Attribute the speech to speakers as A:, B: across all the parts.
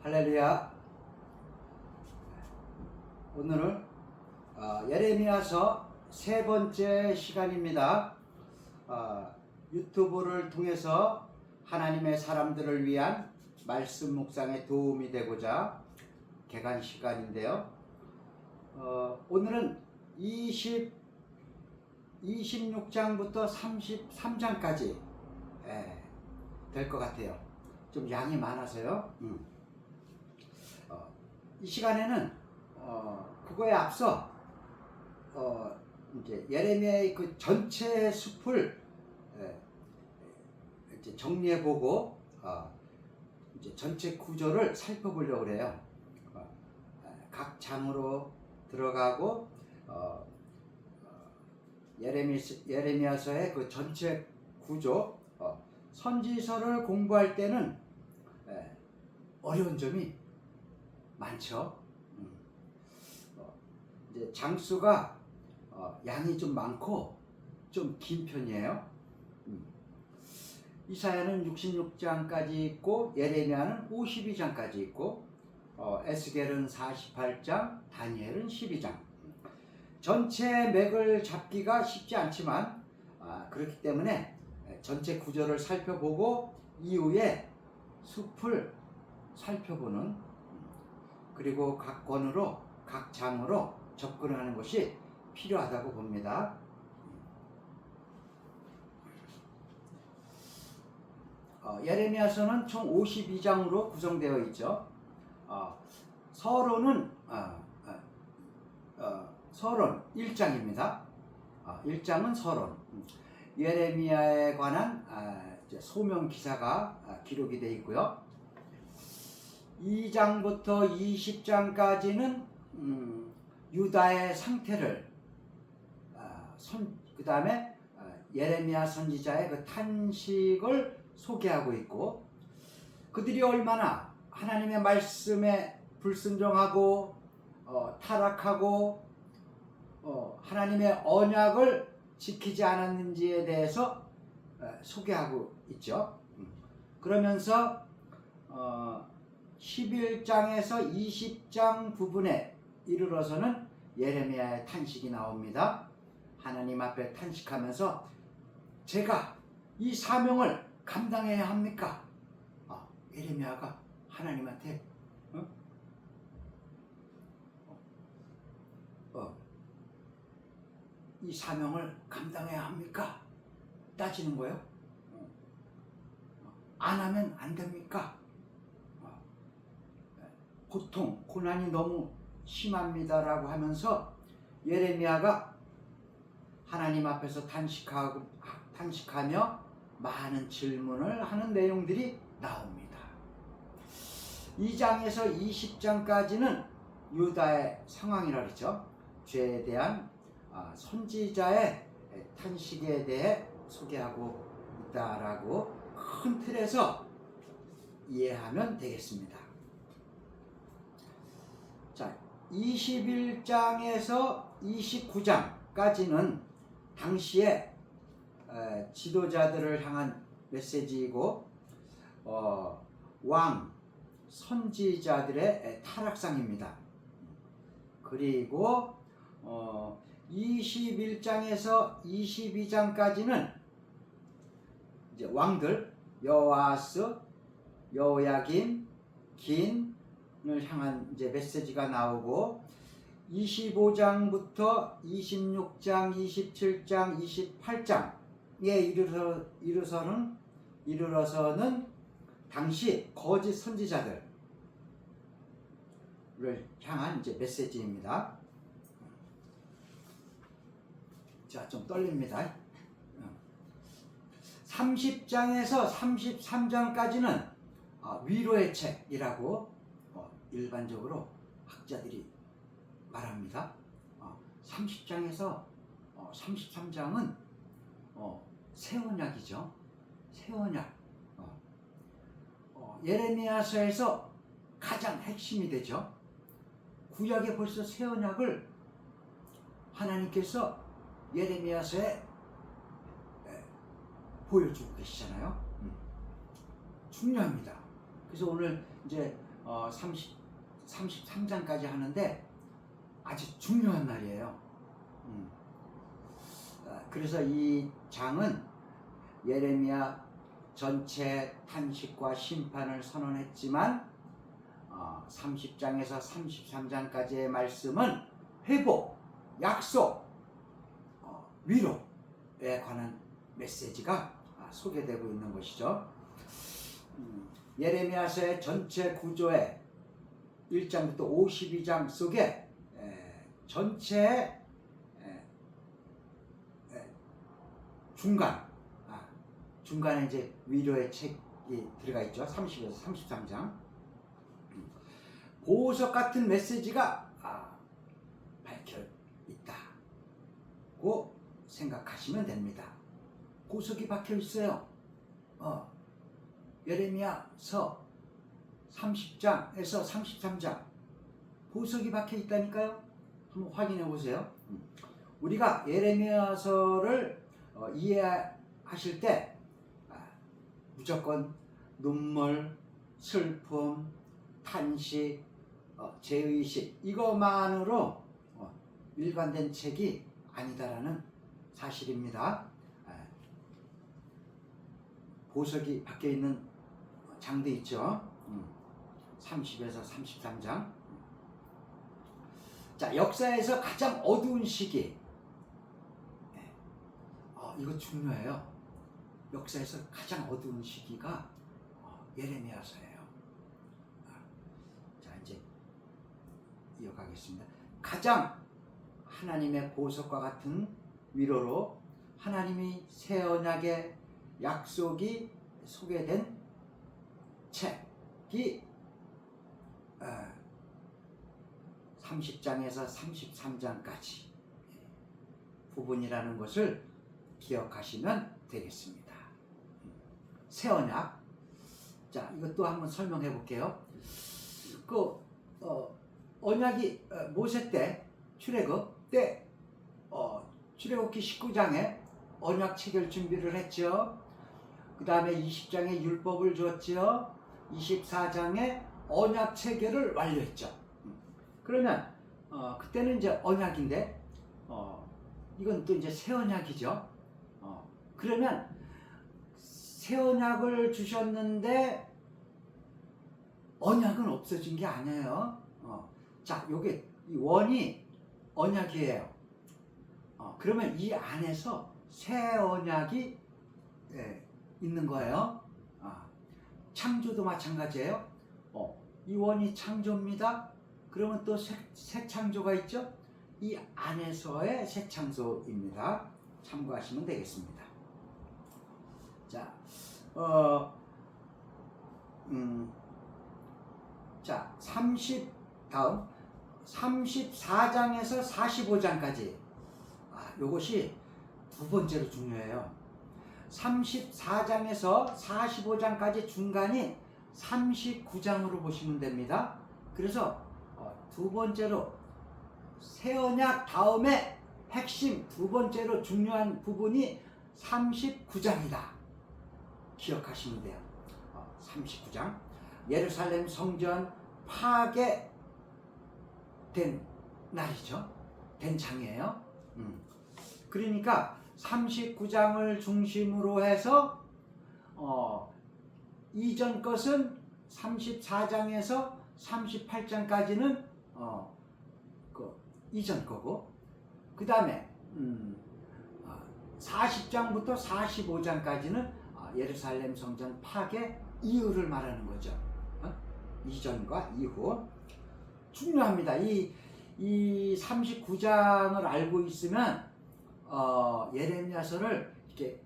A: 할렐루야. 오늘은 예레미야서 세 번째 시간입니다. 유튜브를 통해서 하나님의 사람들을 위한 말씀 묵상에 도움이 되고자 개간 시간인데요. 오늘은 26장부터 33장까지 될 것 같아요. 좀 양이 많아서요. 이 시간에는 그거에 앞서 이제 예레미야의 그 전체 숲을 이제 정리해보고 이제 전체 구조를 살펴보려고 그래요. 각 장으로 들어가고 예레미야서의 그 전체 구조, 선지서를 공부할 때는 어려운 점이 많죠. 이제 장수가 양이 좀 많고 좀 긴 편이에요. 이사야는 66장까지 있고 예레미야는 52장까지 있고 에스겔은 48장, 다니엘은 12장. 전체 맥을 잡기가 쉽지 않지만 그렇기 때문에 전체 구조를 살펴보고 이후에 숲을 살펴보는, 그리고 각 권으로 각 장으로 접근하는 것이 필요하다고 봅니다. 예레미야서는 총 52장으로 구성되어 있죠. 서론은 서론 1장입니다. 1장은 서론. 예레미야에 관한 소명 기사가 기록이 되어 있고요. 2장부터 20장까지는 유다의 상태를, 그 다음에 예레미야 선지자의 그 탄식을 소개하고 있고, 그들이 얼마나 하나님의 말씀에 불순종하고 타락하고 하나님의 언약을 지키지 않았는지에 대해서 소개하고 있죠. 그러면서 11장에서 20장 부분에 이르러서는 예레미야의 탄식이 나옵니다. 하나님 앞에 탄식하면서 제가 이 사명을 감당해야 합니까? 예레미야가 하나님한테 이 사명을 감당해야 합니까? 따지는 거예요. 안 하면 안 됩니까? 고통, 고난이 너무 심합니다라고 하면서 예레미야가 하나님 앞에서 탄식하며 많은 질문을 하는 내용들이 나옵니다. 2장에서 20장까지는 유다의 상황이라 그랬죠. 죄에 대한 선지자의 탄식에 대해 소개하고 있다라고 큰 틀에서 이해하면 되겠습니다. 자, 21장에서 29장까지는 당시의 지도자들을 향한 메시지이고 왕, 선지자들의 타락상입니다. 그리고 21장에서 22장까지는 이제 왕들 여호아스, 여호야김, 긴을 향한 이제 메시지가 나오고, 25장부터 26장, 27장, 28장에 이르러서는 당시 거짓 선지자들을 향한 이제 메시지입니다. 자, 좀 떨립니다. 30장에서 33장까지는 위로의 책이라고 일반적으로 학자들이 말합니다. 30장에서 33장은 새 언약이죠. 새 언약. 예레미야서에서 가장 핵심이 되죠. 구약에 벌써 새 언약을 하나님께서 예레미야서에 보여주고 계시잖아요. 중요합니다. 그래서 오늘 이제 33장까지 하는데 아주 중요한 날이에요. 그래서 이 장은 예레미야 전체 탄식과 심판을 선언했지만 30장에서 33장까지의 말씀은 회복, 약속, 위로에 관한 메시지가 소개되고 있는 것이죠. 예레미야서의 전체 구조의 1장부터 52장 속에 전체 중간에 이제 위로의 책이 들어가 있죠. 30에서 33장. 보석 같은 메시지가 밝혀 있다고 생각하시면 됩니다. 보석이 박혀 있어요. 예레미야서 30장에서 33장 보석이 박혀 있다니까요. 한번 확인해 보세요. 우리가 예레미야서를 이해하실 때 무조건 눈물, 슬픔, 탄식, 죄의식 이것만으로 일관된 책이 아니다라는 사실입니다. 보석이 박혀 있는 장도 있죠. 30에서 33장. 자, 역사에서 가장 어두운 시기. 이거 중요해요. 역사에서 가장 어두운 시기가 예레미야서예요. 자, 이제 이어가겠습니다. 가장 하나님의 보석과 같은 위로로 하나님이 새 언약의 약속이 소개된 책이 30장에서 33장까지 부분이라는 것을 기억하시면 되겠습니다. 새 언약. 자, 이것도 한번 설명해 볼게요. 언약이 모세 때 출애굽 때 출애굽기 19장에 언약 체결 준비를 했죠. 그 다음에 20장에 율법을 줬죠. 24장에 언약 체결을 완료했죠. 그러면 그때는 이제 언약인데 이건 또 이제 새 언약이죠. 그러면 새 언약을 주셨는데 언약은 없어진 게 아니에요. 자, 요게 이 원이 언약이에요. 그러면 이 안에서 새 언약이 있는 거예요. 창조도 마찬가지예요. 이 원이 창조입니다. 그러면 또 새 창조가 있죠. 이 안에서의 새 창조입니다. 참고하시면 되겠습니다. 자, 자, 다음 34장에서 45장까지 요것이 두 번째로 중요해요. 34장에서 45장까지 중간이 39장으로 보시면 됩니다. 그래서 두 번째로 새 언약 다음에 핵심 두 번째로 중요한 부분이 39장이다. 기억하시면 돼요. 39장. 예루살렘 성전 파괴된 날이죠. 된 장이에요. 그러니까 39장을 중심으로 해서 이전 것은 34장에서 38장까지는 이전 거고, 그 다음에 40장부터 45장까지는 예루살렘 성전 파괴 이후를 말하는 거죠. 이전과 이후. 중요합니다. 이 39장을 알고 있으면 예레미야서를 이렇게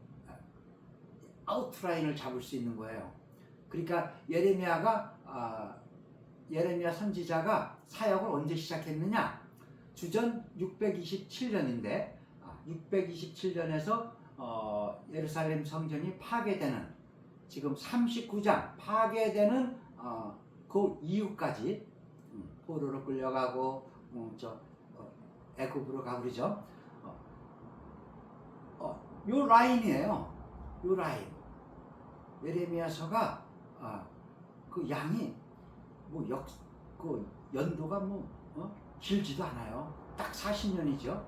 A: 아웃라인을 잡을 수 있는 거예요. 그러니까 예레미야 선지자가 사역을 언제 시작했느냐? 주전 627년인데 627년에서 예루살렘 성전이 파괴되는 지금 39장 파괴되는 그 이후까지 포로로 끌려가고 애굽으로 가고 그러죠. 요 라인이에요. 요 라인. 예레미야서가 그 양이 그 연도가 길지도 않아요. 딱 40년이죠.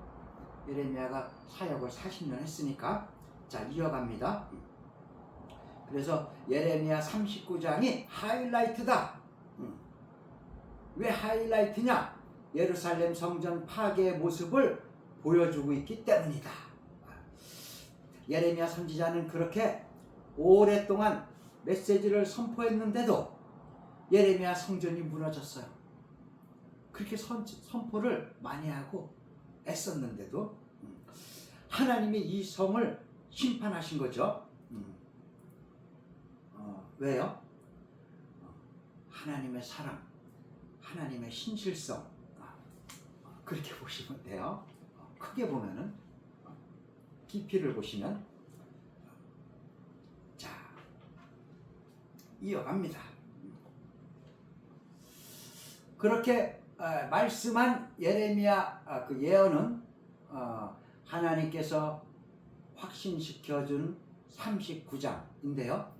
A: 예레미야가 사역을 40년 했으니까. 자, 이어갑니다. 그래서 예레미야 39장이 하이라이트다. 왜 하이라이트냐? 예루살렘 성전 파괴의 모습을 보여주고 있기 때문이다. 예레미야 선지자는 그렇게 오랫동안 메시지를 선포했는데도 예레미야 성전이 무너졌어요. 그렇게 선포를 많이 하고 애썼는데도 하나님이 이 성을 심판하신 거죠. 왜요? 하나님의 사랑, 하나님의 신실성, 그렇게 보시면 돼요. 크게 보면은, 깊이를 보시면, 자, 이어갑니다. 그렇게 말씀한 예레미야 그 예언은 하나님께서 확신시켜준 39장인데요.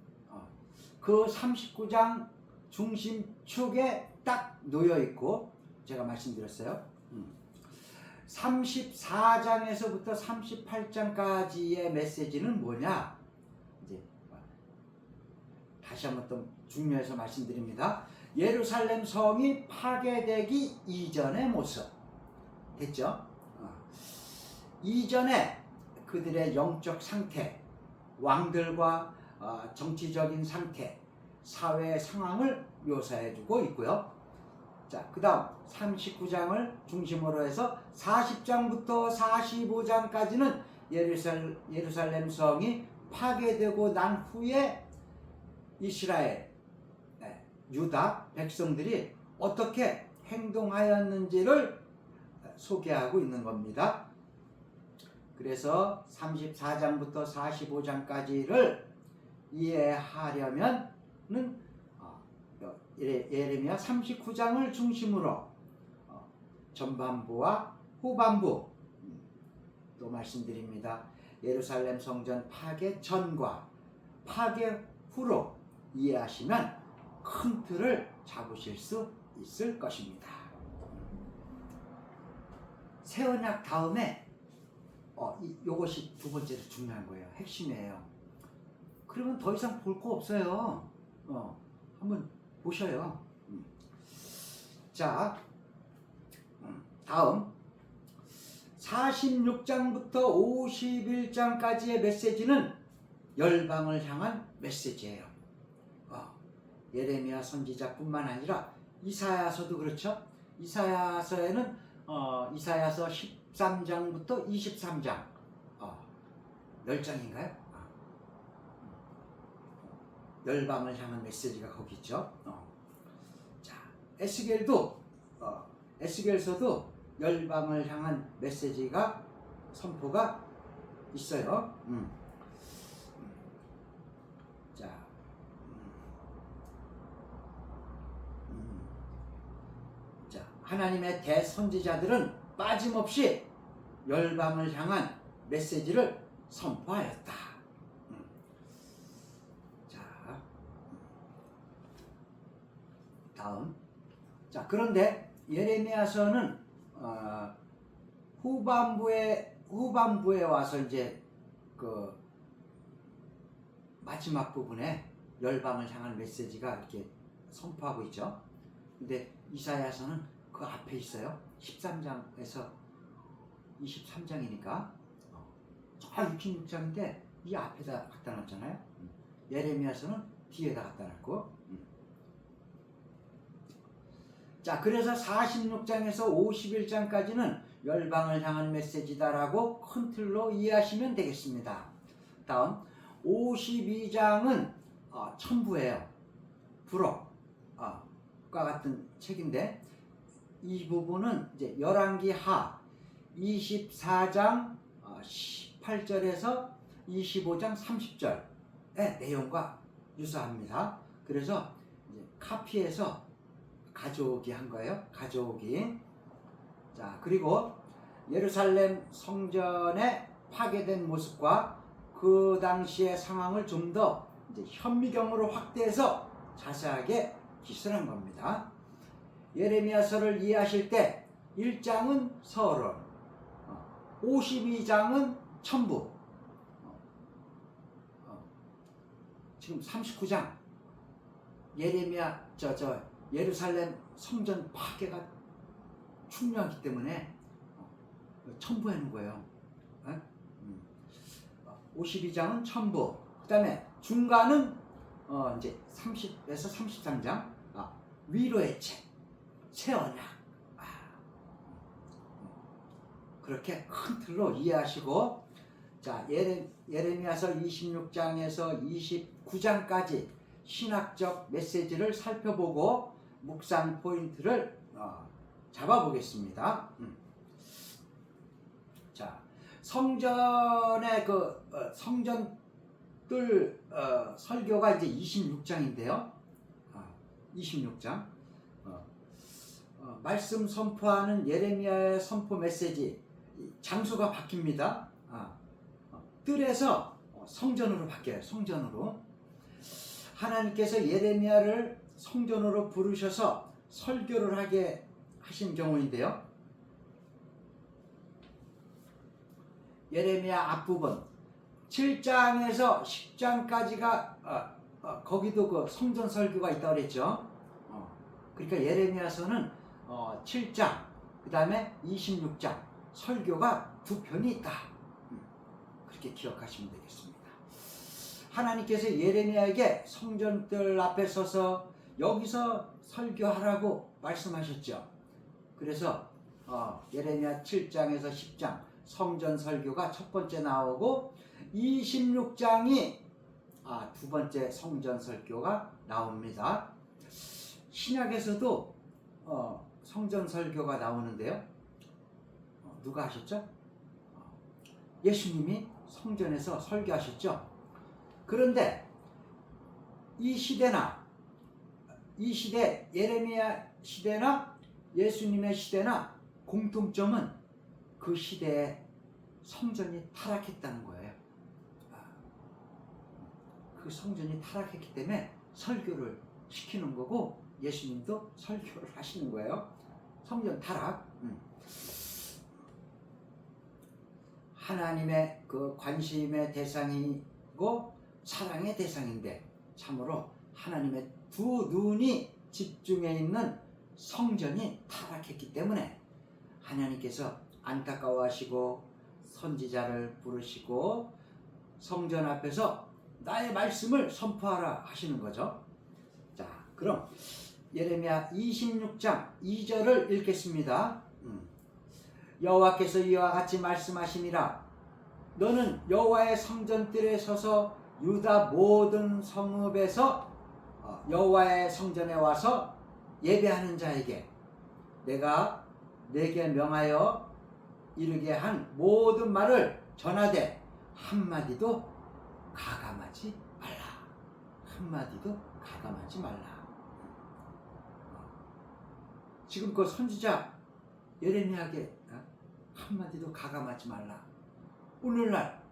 A: 그 39장 중심축에 딱 놓여 있고, 제가 말씀드렸어요. 34장에서부터 38장까지의 메시지는 뭐냐? 이제 다시 한번 또 중요해서 말씀드립니다. 예루살렘 성이 파괴되기 이전의 모습. 됐죠? 이전에 그들의 영적 상태, 왕들과 정치적인 상태, 사회 상황을 묘사해주고 있고요. 자, 그 다음 39장을 중심으로 해서 40장부터 45장까지는 예루살렘 성이 파괴되고 난 후에 이스라엘, 유다 백성들이 어떻게 행동하였는지를 소개하고 있는 겁니다. 그래서 34장부터 45장까지를 이해하려면은 예레미야 39장을 중심으로 전반부와 후반부 또 말씀드립니다. 예루살렘 성전 파괴 전과 파괴 후로 이해하시면 큰 틀을 잡으실 수 있을 것입니다. 새 언약 다음에 요것이 두 번째로 중요한 거예요. 핵심이에요. 그러면 더 이상 볼 거 없어요. 한번 보셔요. 자, 다음 46장부터 51장까지의 메시지는 열방을 향한 메시지예요. 예레미야 선지자뿐만 아니라 이사야서도 그렇죠. 이사야서에는 이사야서 13장부터 23장 10장인가요? 열방을 향한 메시지가 거기 있죠. 자, 에스겔서도 열방을 향한 메시지가 선포가 있어요. 자, 하나님의 대선지자들은 빠짐없이 열방을 향한 메시지를 선포하였다. 자, 다음. 자, 그런데 예레미야서는 후반부에 와서 이제 그 마지막 부분에 열방을 향한 메시지가 이렇게 선포하고 있죠. 근데 이사야서는 그 앞에 있어요. 13장에서 23장이니까 66장인데 이 앞에다 갖다 놨잖아요. 예레미야서는 뒤에다 갖다 놨고. 자, 그래서 46장에서 51장까지는 열방을 향한 메시지다라고 큰 틀로 이해하시면 되겠습니다. 다음 52장은 첨부예요. 불어과 같은 책인데 이 부분은 이제 열왕기 하 24장 18절에서 25장 30절의 내용과 유사합니다. 그래서 이제 카피해서 가져오기 한 거예요. 가져오기. 자, 그리고 예루살렘 성전의 파괴된 모습과 그 당시의 상황을 좀 더 이제 현미경으로 확대해서 자세하게 기술한 겁니다. 예레미야서를 이해하실 때 1장은 서론, 52장은 첨부, 지금 39장 예레미야 예루살렘 성전 파괴가 중요하기 때문에 첨부해 놓은 거예요. 52장은 첨부, 그 다음에 중간은 이제 30에서 33장 위로의 책, 새 언약. 그렇게 큰 틀로 이해하시고, 자, 예레미야서 26장에서 29장까지 신학적 메시지를 살펴보고 묵상 포인트를 잡아보겠습니다. 자, 성전의 성전들 설교가 이제 26장인데요. 26장 말씀 선포하는 예레미야의 선포 메시지 장소가 바뀝니다. 뜰에서 성전으로 바뀌어요. 성전으로. 하나님께서 예레미야를 성전으로 부르셔서 설교를 하게 하신 경우인데요. 예레미야 앞부분 7장에서 10장까지가 거기도 그 성전 설교가 있다고 그랬죠. 그러니까 예레미야서는 7장 그 다음에 26장 설교가 두 편이 있다. 그렇게 기억하시면 되겠습니다. 하나님께서 예레미야에게 성전들 앞에 서서 여기서 설교하라고 말씀하셨죠. 그래서 예레미야 7장에서 10장 성전 설교가 첫 번째 나오고 26장이 두 번째 성전 설교가 나옵니다. 신약에서도 성전 설교가 나오는데요. 누가 하셨죠? 예수님이 성전에서 설교하셨죠. 그런데 이 시대 예레미야 시대나 예수님의 시대나 공통점은 그 시대에 성전이 타락했다는 거예요. 그 성전이 타락했기 때문에 설교를 시키는 거고 예수님도 설교를 하시는 거예요. 성전 타락. 하나님의 그 관심의 대상이고 사랑의 대상인데 참으로 하나님의 두 눈이 집중해 있는 성전이 타락했기 때문에 하나님께서 안타까워하시고 선지자를 부르시고 성전 앞에서 나의 말씀을 선포하라 하시는 거죠. 자, 그럼 예레미야 26장 2절을 읽겠습니다. 여호와께서 이와 같이 말씀하시니라. 너는 여호와의 성전뜰에 서서 유다 모든 성읍에서 여호와의 성전에 와서 예배하는 자에게 내가 내게 명하여 이르게 한 모든 말을 전하되 한마디도 가감하지 말라. 한마디도 가감하지 말라. 지금 그 선지자 예레미야에게 한마디도 가감하지 말라. 오늘날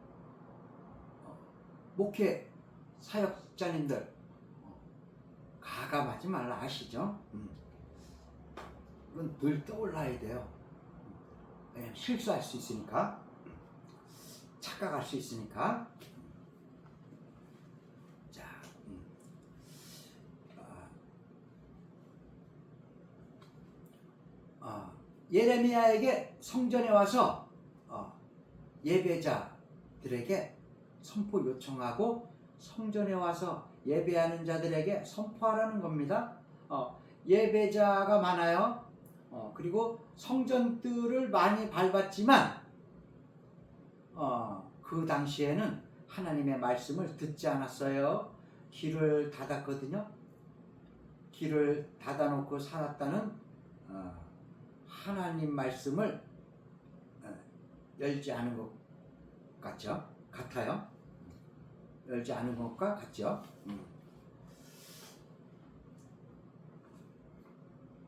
A: 목회 사역자님들 가감하지 말라 하시죠. 이건 늘 떠올라야 돼요. 왜냐면 실수할 수 있으니까, 착각할 수 있으니까. 자, 예레미야에게 성전에 와서 예배자들에게 선포 요청하고 성전에 와서 예배하는 자들에게 선포하라는 겁니다. 예배자가 많아요. 그리고 성전들을 많이 밟았지만 그 당시에는 하나님의 말씀을 듣지 않았어요. 길을 닫았거든요. 길을 닫아놓고 살았다는 하나님 말씀을 열지 않은 것 같아요. 열지 않은 것과 같죠.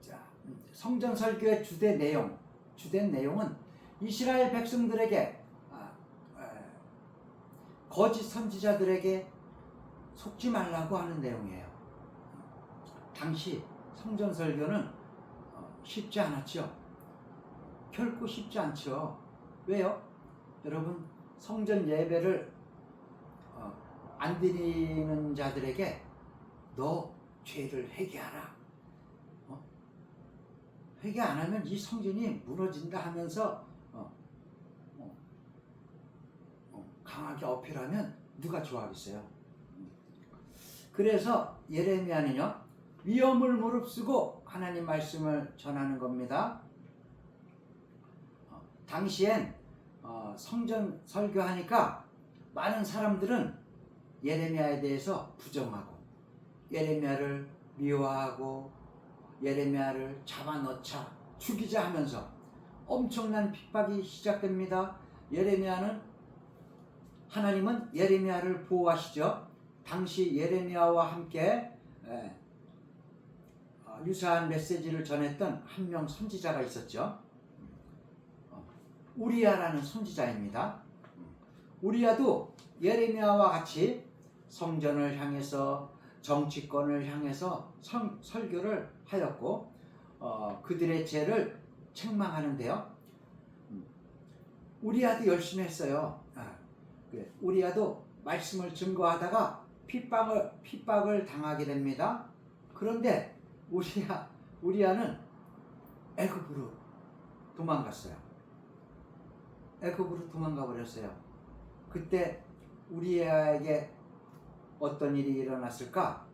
A: 자, 성전 설교의 주된 내용은 이스라엘 백성들에게 거짓 선지자들에게 속지 말라고 하는 내용이에요. 당시 성전 설교는 쉽지 않았죠. 결코 쉽지 않죠. 왜요? 여러분, 성전 예배를 안 드리는 자들에게 너 죄를 회개하라. 회개 안 하면 이 성전이 무너진다 하면서 강하게 어필하면 누가 좋아하겠어요? 그래서 예레미야는요, 위험을 무릅쓰고 하나님 말씀을 전하는 겁니다. 당시엔 성전 설교하니까 많은 사람들은 예레미야에 대해서 부정하고 예레미야를 미워하고 예레미야를 잡아넣자, 죽이자 하면서 엄청난 핍박이 시작됩니다. 하나님은 예레미야를 보호하시죠. 당시 예레미야와 함께 유사한 메시지를 전했던 한 명 선지자가 있었죠. 우리야라는 선지자입니다. 우리야도 예레미야와 같이 성전을 향해서, 정치권을 향해서 설교를 하였고 그들의 죄를 책망하는데요. 우리야도 열심히 했어요. 우리야도 말씀을 증거하다가 핍박을 당하게 됩니다. 그런데 우리야는 애굽으로 도망갔어요. 애굽으로 도망가 버렸어요. 그때 우리야에게 어떤 일이 일어났을까?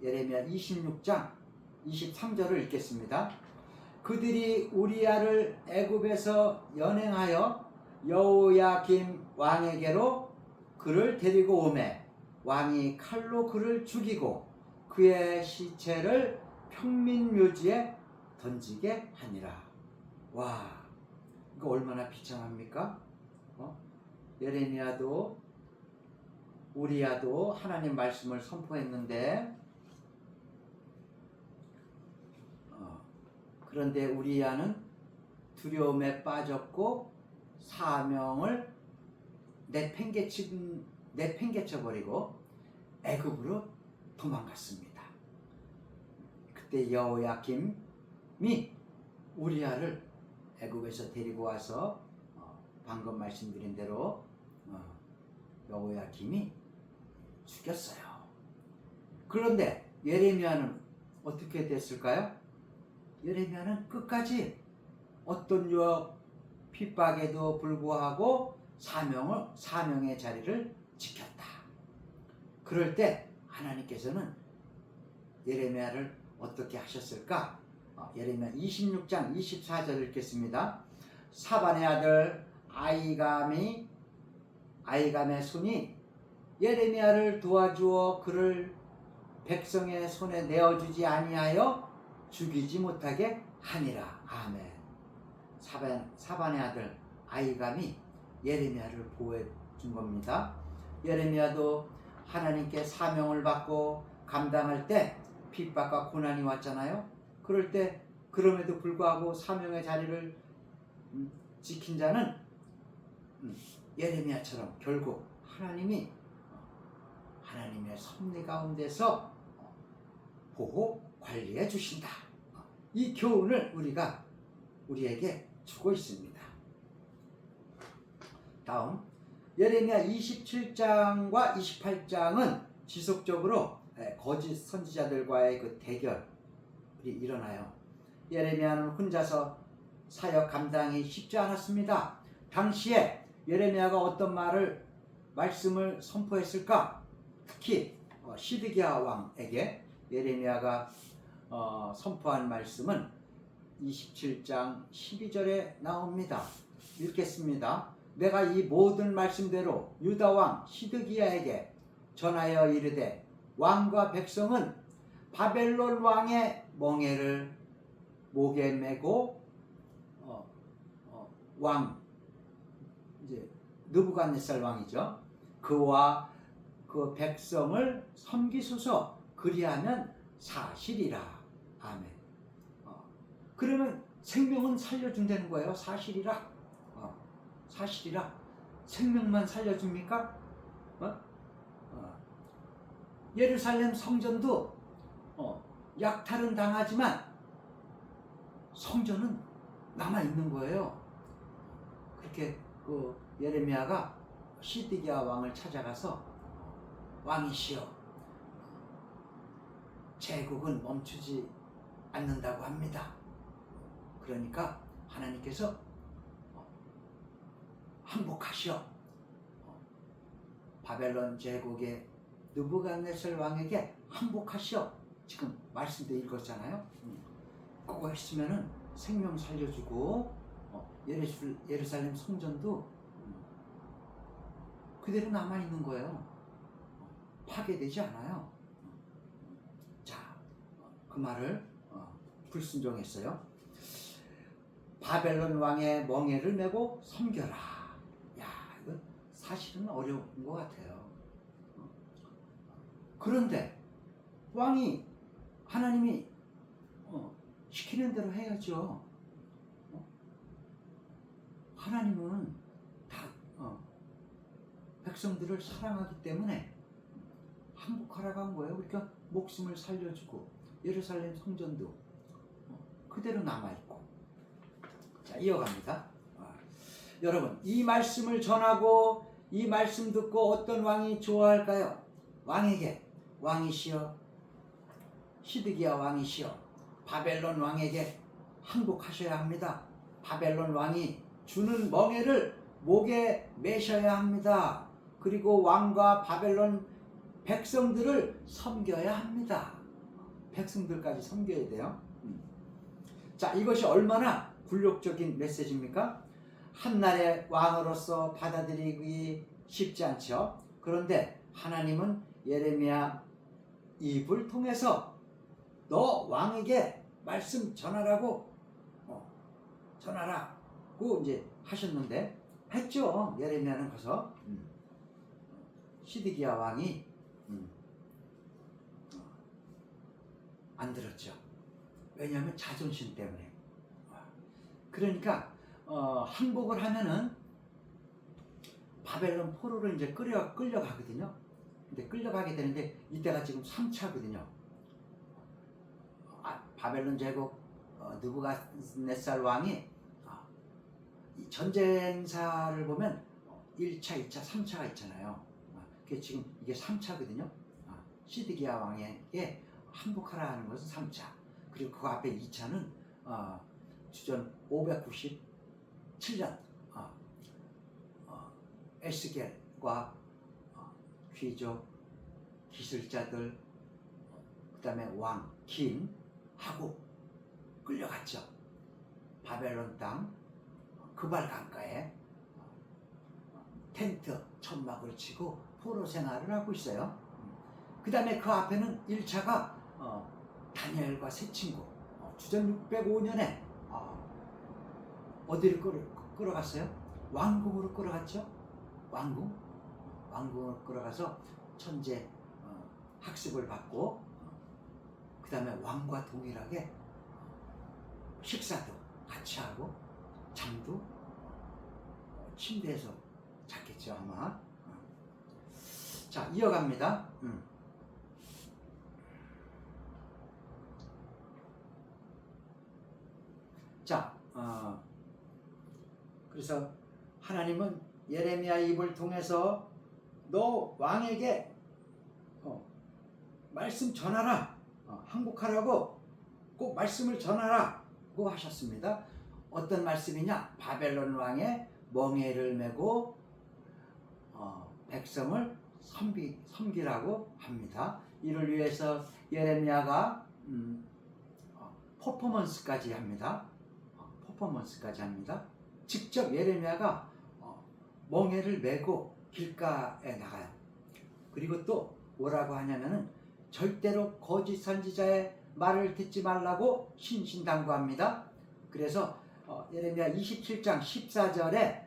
A: 예레미야 26장 23절을 읽겠습니다. 그들이 우리야를 애굽에서 연행하여 여호야김 왕에게로 그를 데리고 오매 왕이 칼로 그를 죽이고 그의 시체를 평민묘지에 던지게 하니라. 와, 이거 얼마나 비참합니까? 예레미야도 우리야도 하나님 말씀을 선포했는데 그런데 우리야는 두려움에 빠졌고 사명을 내팽개쳐버리고 애굽으로 도망갔습니다. 그때 여호야김이 우리야를 애굽에서 데리고 와서 방금 말씀드린 대로 여호야김이 죽였어요. 그런데 예레미야는 어떻게 됐을까요? 예레미야는 끝까지 어떤 유혹, 핍박에도 불구하고 사명의 자리를 지켰다. 그럴 때 하나님께서는 예레미야를 어떻게 하셨을까? 예레미야 26장 24절 읽겠습니다. 사반의 아들 아이감의 손이 예레미야를 도와주어 그를 백성의 손에 내어주지 아니하여 죽이지 못하게 하니라. 아멘. 사반의 아들 아이감이 예레미야를 보호해 준 겁니다. 예레미야도 하나님께 사명을 받고 감당할 때 핍박과 고난이 왔잖아요. 그럴 때 그럼에도 불구하고 사명의 자리를 지킨 자는 예레미야처럼 결국 하나님이 하나님의 섭리 가운데서 보호 관리해 주신다. 이 교훈을 우리에게 주고 있습니다. 다음 예레미야 27장과 28장은 지속적으로 거짓 선지자들과의 그 대결이 일어나요. 예레미야는 혼자서 사역 감당이 쉽지 않았습니다. 당시에 예레미야가 어떤 말씀을 선포했을까? 특히 시드기야 왕에게 예레미야가 선포한 말씀은 27장 12절에 나옵니다. 읽겠습니다. 내가 이 모든 말씀대로 유다 왕 시드기야에게 전하여 이르되 왕과 백성은 바벨론 왕의 멍에를 목에 메고 왕 이제 느부갓네살 왕이죠. 그와 그 백성을 섬기소서. 그리하면 사실이라. 아멘. 그러면 생명은 살려준다는 거예요. 사실이라. 사실이라. 생명만 살려줍니까? 예루살렘 성전도 약탈은 당하지만 성전은 남아 있는 거예요. 그렇게 그 예레미야가 시드기야 왕을 찾아가서 왕이시여, 제국은 멈추지 않는다고 합니다. 그러니까 하나님께서 항복하시어 바벨론 제국의 느부갓네살 왕에게 항복하시어, 지금 말씀도 읽었잖아요. 그거 했으면은 생명 살려주고 예루살렘 성전도 그대로 남아있는 거예요. 파괴되지 않아요. 자, 그 말을 불순종했어요. 바벨론 왕의 멍에를 메고 섬겨라. 야, 이거 사실은 어려운 것 같아요. 그런데 왕이, 하나님이 시키는 대로 해야죠. 하나님은 다 백성들을 사랑하기 때문에 항복하라고 한 거예요. 그러니까 목숨을 살려주고 예루살렘 성전도 그대로 남아있고. 자, 이어갑니다. 여러분, 이 말씀을 전하고 이 말씀 듣고 어떤 왕이 좋아할까요? 왕에게, 왕이시여, 시드기야 왕이시여, 바벨론 왕에게 항복하셔야 합니다. 바벨론 왕이 주는 멍에를 목에 매셔야 합니다. 그리고 왕과 바벨론 백성들을 섬겨야 합니다. 백성들까지 섬겨야 돼요. 자, 이것이 얼마나 굴욕적인 메시지입니까? 한나라의 왕으로서 받아들이기 쉽지 않죠. 그런데 하나님은 예레미야 입을 통해서 너 왕에게 말씀 전하라고 전하라고 이제 하셨는데, 했죠. 예레미야는 가서 시드기야 왕이 안 들었죠. 왜냐하면 자존심 때문에. 그러니까 항복을 하면은 바벨론 포로로 이제 끌려가거든요. 근데 끌려가게 되는데 이때가 지금 3차거든요. 바벨론 제국 느부갓네살 왕이 이 전쟁사를 보면 1차, 2차, 3차가 있잖아요. 그게 지금 이게 3차거든요. 시드기야 왕에게 항복하라 하는 것은 3차. 그리고 그 앞에 2차는 주전 597년 에스겔과 귀족, 기술자들, 그 다음에 왕, 김하고 끌려갔죠. 바벨론 땅 그발 강가에 텐트, 천막을 치고 포로 생활을 하고 있어요. 그 다음에 그 앞에는 1차가 다니엘과 세 친구, 주전 605년에 어디를 끌어갔어요? 왕궁으로 끌어갔죠. 왕궁으로 끌어가서 천재 학습을 받고, 그 다음에 왕과 동일하게 식사도 같이 하고 잠도 침대에서 잤겠죠 아마. 자, 이어갑니다. 자, 그래서 하나님은 예레미야 입을 통해서 너 왕에게 말씀 전하라, 항복하라고 꼭 말씀을 전하라고 하셨습니다. 어떤 말씀이냐? 바벨론 왕의 멍에를 메고 백성을 섬기라고 합니다. 이를 위해서 예레미야가 퍼포먼스까지 합니다. 직접 예레미야가 멍에를 메고 길가에 나가요. 그리고 또 뭐라고 하냐면은 절대로 거짓 선지자의 말을 듣지 말라고 신신당부합니다. 그래서 예레미야 27장 14절에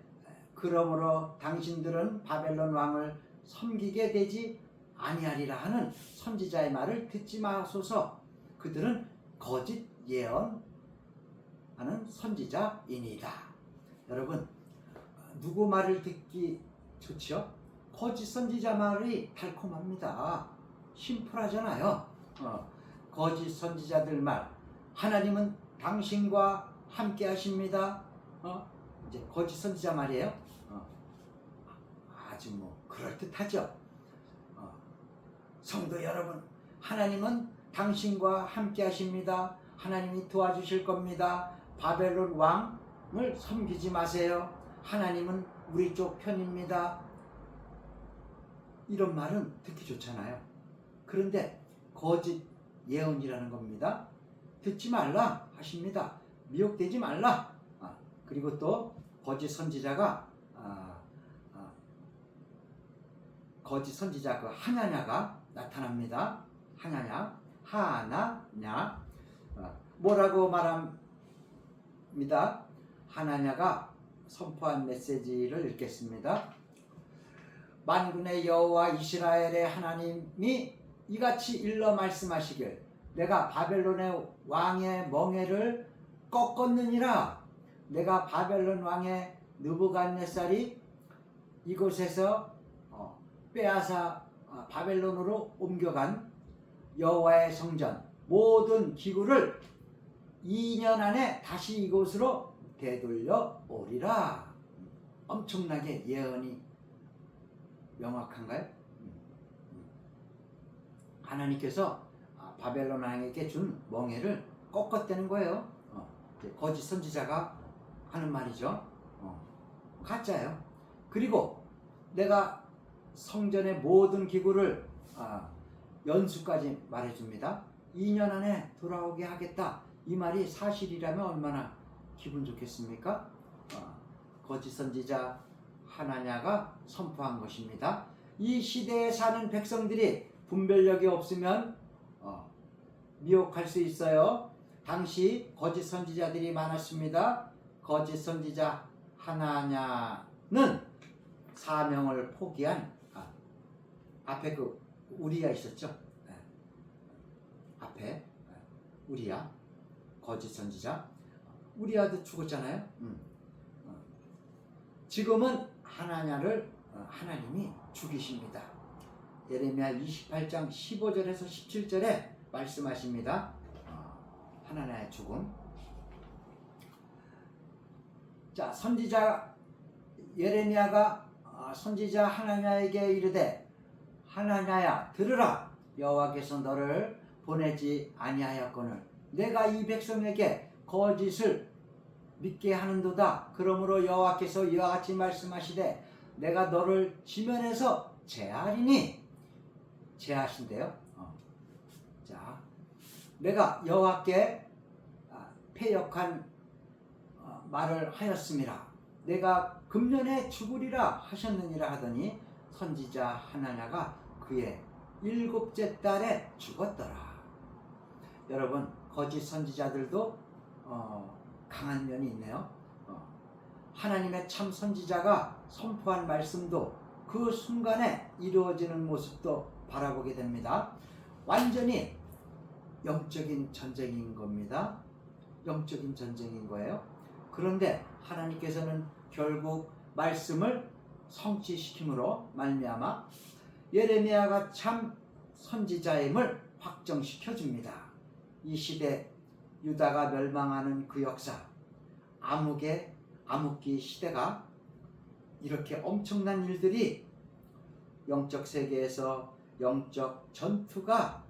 A: 그러므로 당신들은 바벨론 왕을 섬기게 되지 아니하리라 하는 선지자의 말을 듣지 마소서. 그들은 거짓 예언하는 선지자이니이다. 여러분, 누구 말을 듣기 좋죠? 거짓 선지자 말이 달콤합니다. 심플하잖아요. 거짓 선지자들 말, 하나님은 당신과 함께 하십니다. 이제 거짓 선지자 말이에요. 아주 뭐 그럴듯하죠. 성도 여러분, 하나님은 당신과 함께 하십니다. 하나님이 도와주실 겁니다. 바벨론 왕을 섬기지 마세요. 하나님은 우리 쪽 편입니다. 이런 말은 듣기 좋잖아요. 그런데 거짓 예언이라는 겁니다. 듣지 말라 하십니다. 미혹되지 말라. 그리고 또 거짓 선지자가 거짓 선지자 그 하나냐가 나타납니다. 하나냐 뭐라고 말합니다. 하나냐가 선포한 메시지를 읽겠습니다. 만군의 여호와 이스라엘의 하나님이 이같이 일러 말씀하시길, 내가 바벨론의 왕의 멍에를 꺾었느니라. 내가 바벨론 왕의 느부갓네살이 이곳에서 빼앗아 바벨론으로 옮겨간 여호와의 성전 모든 기구를 2년 안에 다시 이곳으로 되돌려 오리라. 엄청나게 예언이 명확한가요? 하나님께서 바벨론 왕에게 준 멍에를 꺾었다는 거예요. 거짓 선지자가 하는 말이죠. 가짜예요. 그리고 내가 성전의 모든 기구를 연수까지 말해줍니다. 2년 안에 돌아오게 하겠다. 이 말이 사실이라면 얼마나 기분 좋겠습니까? 거짓 선지자 하나냐가 선포한 것입니다. 이 시대에 사는 백성들이 분별력이 없으면 미혹할 수 있어요. 당시 거짓 선지자들이 많았습니다. 거짓 선지자 하나냐는 사명을 포기한 앞에 그 우리야 있었죠. 앞에 우리야 거짓 선지자 우리야도 죽었잖아요. 지금은 하나냐를 하나님이 죽이십니다. 예레미야 28장 15절에서 17절에 말씀하십니다. 하나냐의 죽음. 자, 선지자 예레미야가 선지자 하나냐에게 이르되, 하나냐야 들으라. 여호와께서 너를 보내지 아니하였거늘 내가 이 백성에게 거짓을 믿게 하는도다. 그러므로 여호와께서 이와 같이 말씀하시되, 내가 너를 지면에서 제하리니. 제하신대요. 자, 내가 여호와께 패역한 말을 하였음이라. 내가 금년에 죽으리라 하셨느니라 하더니 선지자 하나냐가 그의 7째 달에 죽었더라. 여러분, 거짓 선지자들도 강한 면이 있네요. 하나님의 참 선지자가 선포한 말씀도 그 순간에 이루어지는 모습도 바라보게 됩니다. 완전히 영적인 전쟁인 겁니다. 영적인 전쟁인 거예요. 그런데 하나님께서는 결국 말씀을 성취시킴으로 말미암아 예레미야가 참 선지자임을 확정시켜 줍니다. 이 시대 유다가 멸망하는 그 역사, 암흑기 시대가 이렇게 엄청난 일들이 영적 세계에서 영적 전투가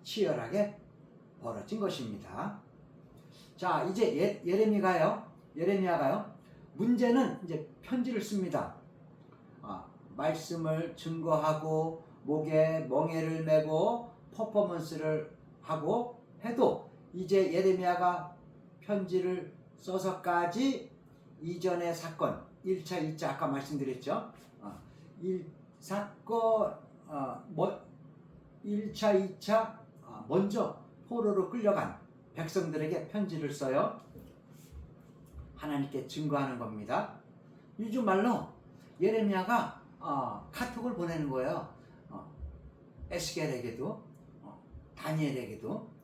A: 치열하게 벌어진 것입니다. 자, 이제 예레미야가요. 문제는 이제 편지를 씁니다. 말씀을 증거하고 목에 멍에를 메고 퍼포먼스를 하고 해도 이제 예레미야가 편지를 써서까지 이전의 사건 1차, 2차 아까 말씀드렸죠. 1차, 2차 먼저 포로로 끌려간 백성들에게 편지를 써요. 하나님께 증거하는 겁니다. 요즘 말로 예레미야가 카톡을 보내는 거예요. 에스겔에게도 다니엘에게도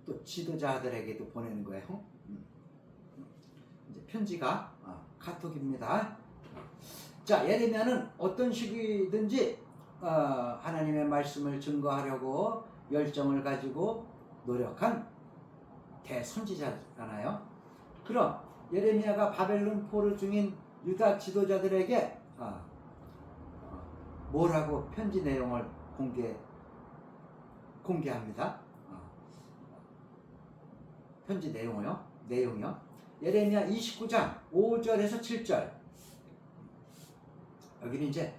A: 또 지도자들에게도 보내는 거예요. 이제 편지가 카톡입니다. 자, 예레미야는 어떤 식이든지 하나님의 말씀을 증거하려고 열정을 가지고 노력한 대선지자잖아요. 그럼 예레미야가 바벨론 포로 중인 유다 지도자들에게 뭐라고 편지 내용을 공개합니다. 편지 내용이요. 예레미야 29장 5절에서 7절. 여기는 이제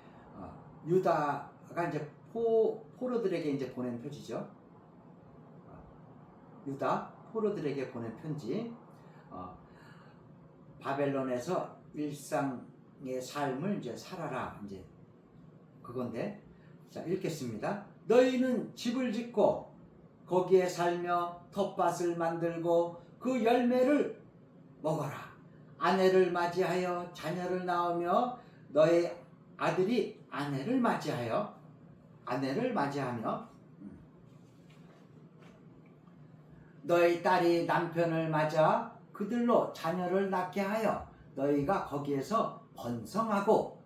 A: 유다가 이제 포로들에게 이제 보낸 편지죠. 유다 포로들에게 보낸 편지. 바벨론에서 일상의 삶을 이제 살아라, 이제 그건데. 자, 읽겠습니다. 너희는 집을 짓고 거기에 살며 텃밭을 만들고 그 열매를 먹어라. 아내를 맞이하여 자녀를 낳으며 너희 아들이 아내를 맞이하며 너희 딸이 남편을 맞아 그들로 자녀를 낳게 하여 너희가 거기에서 번성하고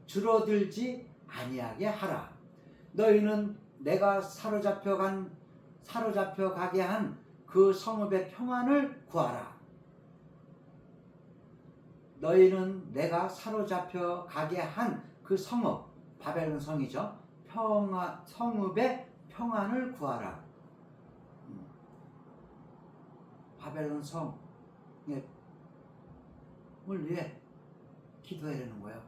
A: 줄어들지 아니하게 하라. 너희는 내가 사로잡혀 가게 한 그 성읍의 평안을 구하라. 너희는 내가 사로잡혀 가게 한 그 성읍, 바벨론 성이죠. 성읍의 평안을 구하라. 바벨론 성을 위해 기도해야 되는 거예요.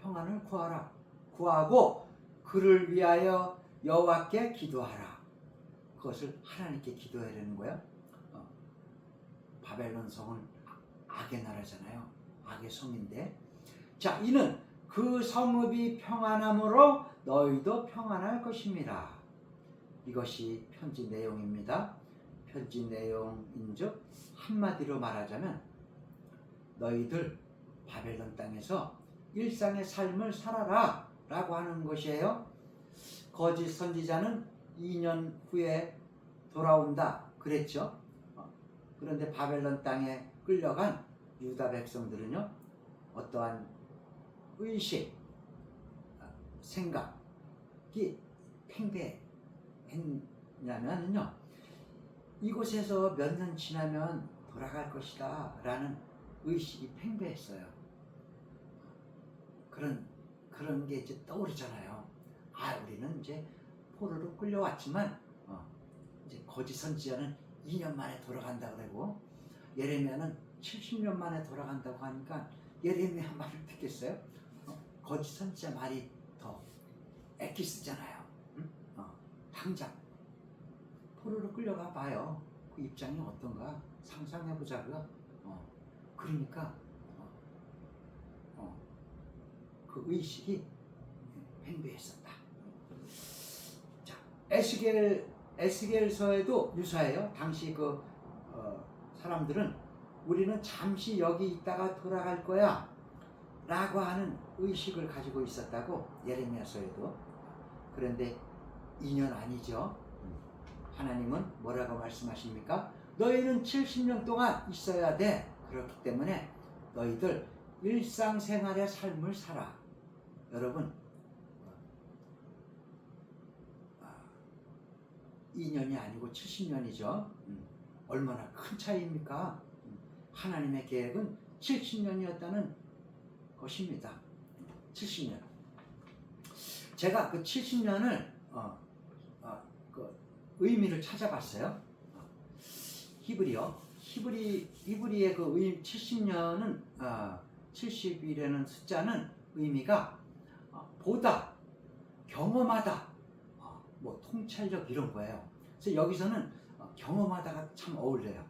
A: 평안을 구하라. 구하고 그를 위하여 여호와께 기도하라. 그것을 하나님께 기도해야 되는 거예요. 바벨론 성은 악의 나라잖아요. 악의 성인데, 자, 이는 그 성읍이 평안함으로 너희도 평안할 것입니다. 이것이 편지 내용입니다. 편지 내용인즉 한마디로 말하자면 너희들 바벨론 땅에서 일상의 삶을 살아라 라고 하는 것이에요. 거짓 선지자는 2년 후에 돌아온다 그랬죠. 그런데 바벨론 땅에 끌려간 유다 백성들은요, 어떠한 의식, 생각이 팽배했냐면요, 이곳에서 몇 년 지나면 돌아갈 것이다 라는 의식이 팽배했어요. 그런 게 이제 떠오르잖아요. 우리는 이제 포로로 끌려왔지만 이제 거짓 선지자는 2년 만에 돌아간다고 그러고 예레미야는 70년 만에 돌아간다고 하니까 예레미야 말을 듣겠어요? 거짓 선지자 말이 더 엑기스잖아요. 당장 포로로 끌려가 봐요. 그 입장이 어떤가 상상해 보자고요. 그러니까 그 의식이 팽배했었다. 자, 에스겔서에도 유사해요. 당시 사람들은 우리는 잠시 여기 있다가 돌아갈 거야 라고 하는 의식을 가지고 있었다고, 예레미야서에도. 그런데 2년 아니죠. 하나님은 뭐라고 말씀하십니까? 너희는 70년 동안 있어야 돼. 그렇기 때문에 너희들 일상생활의 삶을 살아. 여러분, 2년이 아니고 70년이죠. 얼마나 큰 차이입니까? 하나님의 계획은 70년이었다는 것입니다. 70년. 제가 그 70년을 그 의미를 찾아봤어요. 히브리의 그 70년은 70이라는 숫자는 의미가 보다, 경험하다, 뭐 통찰력 이런 거예요. 그래서 여기서는 경험하다가 참 어울려요.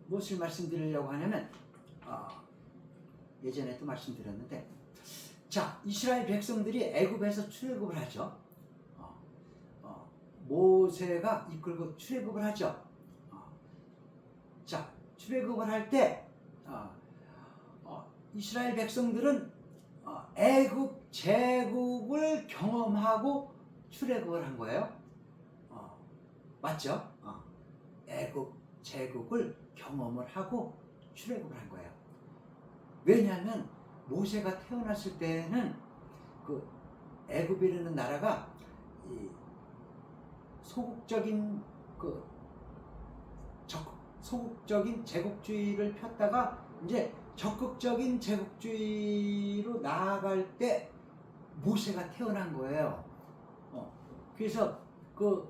A: 무엇을 말씀드리려고 하냐면 예전에도 말씀드렸는데, 자, 이스라엘 백성들이 애굽에서 출애굽을 하죠. 모세가 이끌고 출애굽을 하죠. 자, 출애굽을 할 때 이스라엘 백성들은 애굽 제국을 경험하고 출애굽을 한 거예요. 맞죠? 애굽 제국을 경험을 하고 출애굽을 한 거예요. 왜냐하면 모세가 태어났을 때는 그 애굽이라는 나라가 이 소극적인 그 소극적인 제국주의를 폈다가 이제 적극적인 제국주의로 나아갈 때 모세가 태어난 거예요. 그래서 그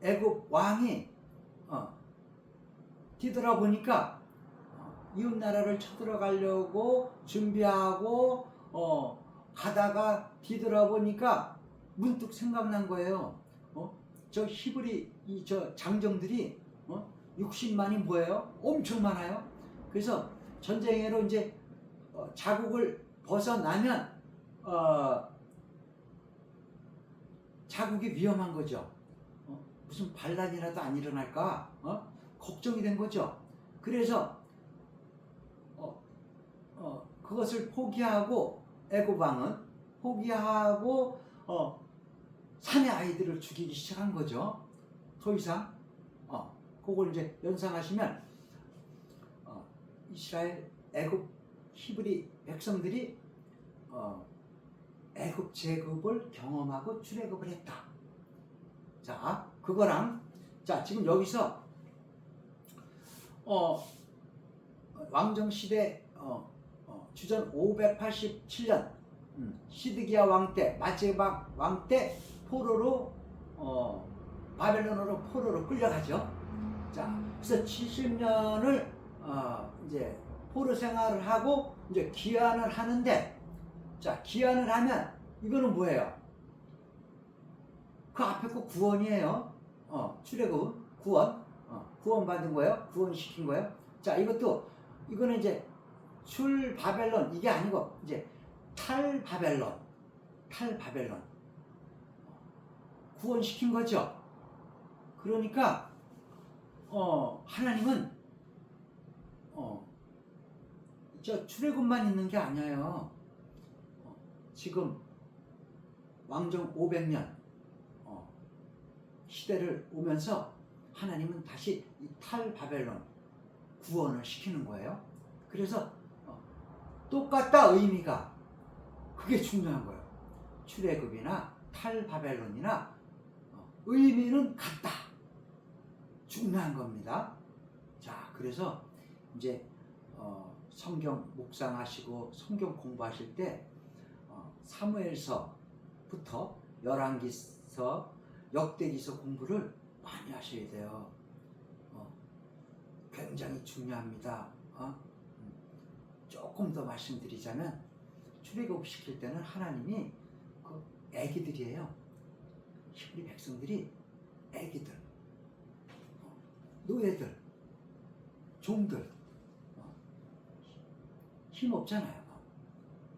A: 애굽 왕이 뒤돌아보니까 이웃 나라를 쳐들어가려고 준비하고 가다가 뒤돌아보니까 문득 생각난 거예요. 저 히브리 저 장정들이 60만이 뭐예요? 엄청 많아요. 그래서 전쟁으로 이제 자국을 벗어나면 자국이 위험한 거죠. 무슨 반란이라도 안 일어날까 걱정이 된 거죠. 그래서 그것을 포기하고 애굽 왕은 포기하고 산의 아이들을 죽이기 시작한 거죠. 더 이상 그걸 이제 연상하시면 이스라엘 애굽 히브리 백성들이 애굽 제국을 경험하고 출애굽을 했다. 자, 그거랑 자 지금 여기서 왕정 시대 주전 587년 시드기야 왕 때 마지막 왕 때 포로로 바벨론으로 포로로 끌려가죠. 자, 그래서 70년을 이제 포로 생활을 하고 이제 귀환을 하는데, 자 귀환을 하면 이거는 뭐예요? 그 앞에 거 구원이에요. 출애굽 구원, 구원 받은 거예요. 구원 시킨 거예요. 자 이거는 이제 출 바벨론 이게 아니고 이제 탈 바벨론 구원 시킨 거죠. 그러니까 하나님은 저 출애굽만 있는 게 아니에요. 지금 왕정 500년 시대를 오면서 하나님은 다시 이 탈바벨론 구원을 시키는 거예요. 그래서 똑같다 의미가 그게 중요한 거예요. 출애굽이나 탈바벨론이나 의미는 같다. 중요한 겁니다. 자, 그래서 이제 성경 묵상하시고 성경 공부하실 때 사무엘서부터 열왕기서, 역대기서 공부를 많이 하셔야 돼요. 굉장히 중요합니다. 조금 더 말씀드리자면 출애굽 시킬 때는 하나님이 그 애기들이에요. 히브리 백성들이 애기들, 노예들, 종들, 힘 없잖아요.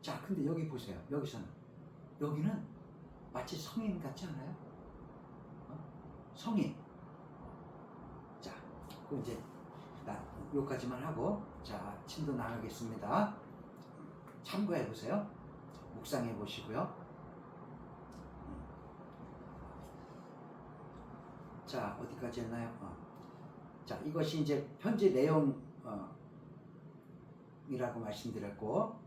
A: 자, 근데 여기 보세요. 여기는 마치 성인 같지 않아요? 성인. 자, 그럼 이제 여기까지만 하고 자 침도 나누겠습니다. 참고해 보세요. 묵상해 보시고요. 자, 어디까지 했나요? 자, 이것이 이제 편지 내용이라고 말씀드렸고,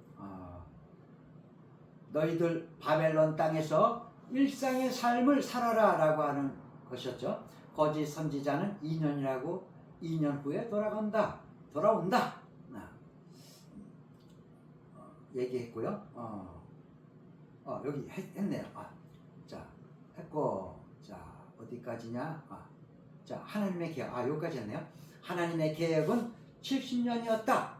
A: 너희들 바벨론 땅에서 일상의 삶을 살아라 라고 하는 것이었죠. 거짓 선지자는 2년 후에 돌아온다 얘기했고요. 여기 했네요. 자, 했고, 자 어디까지냐? 자, 하나님의 계획, 여기까지 했네요. 하나님의 계획은 70년이었다.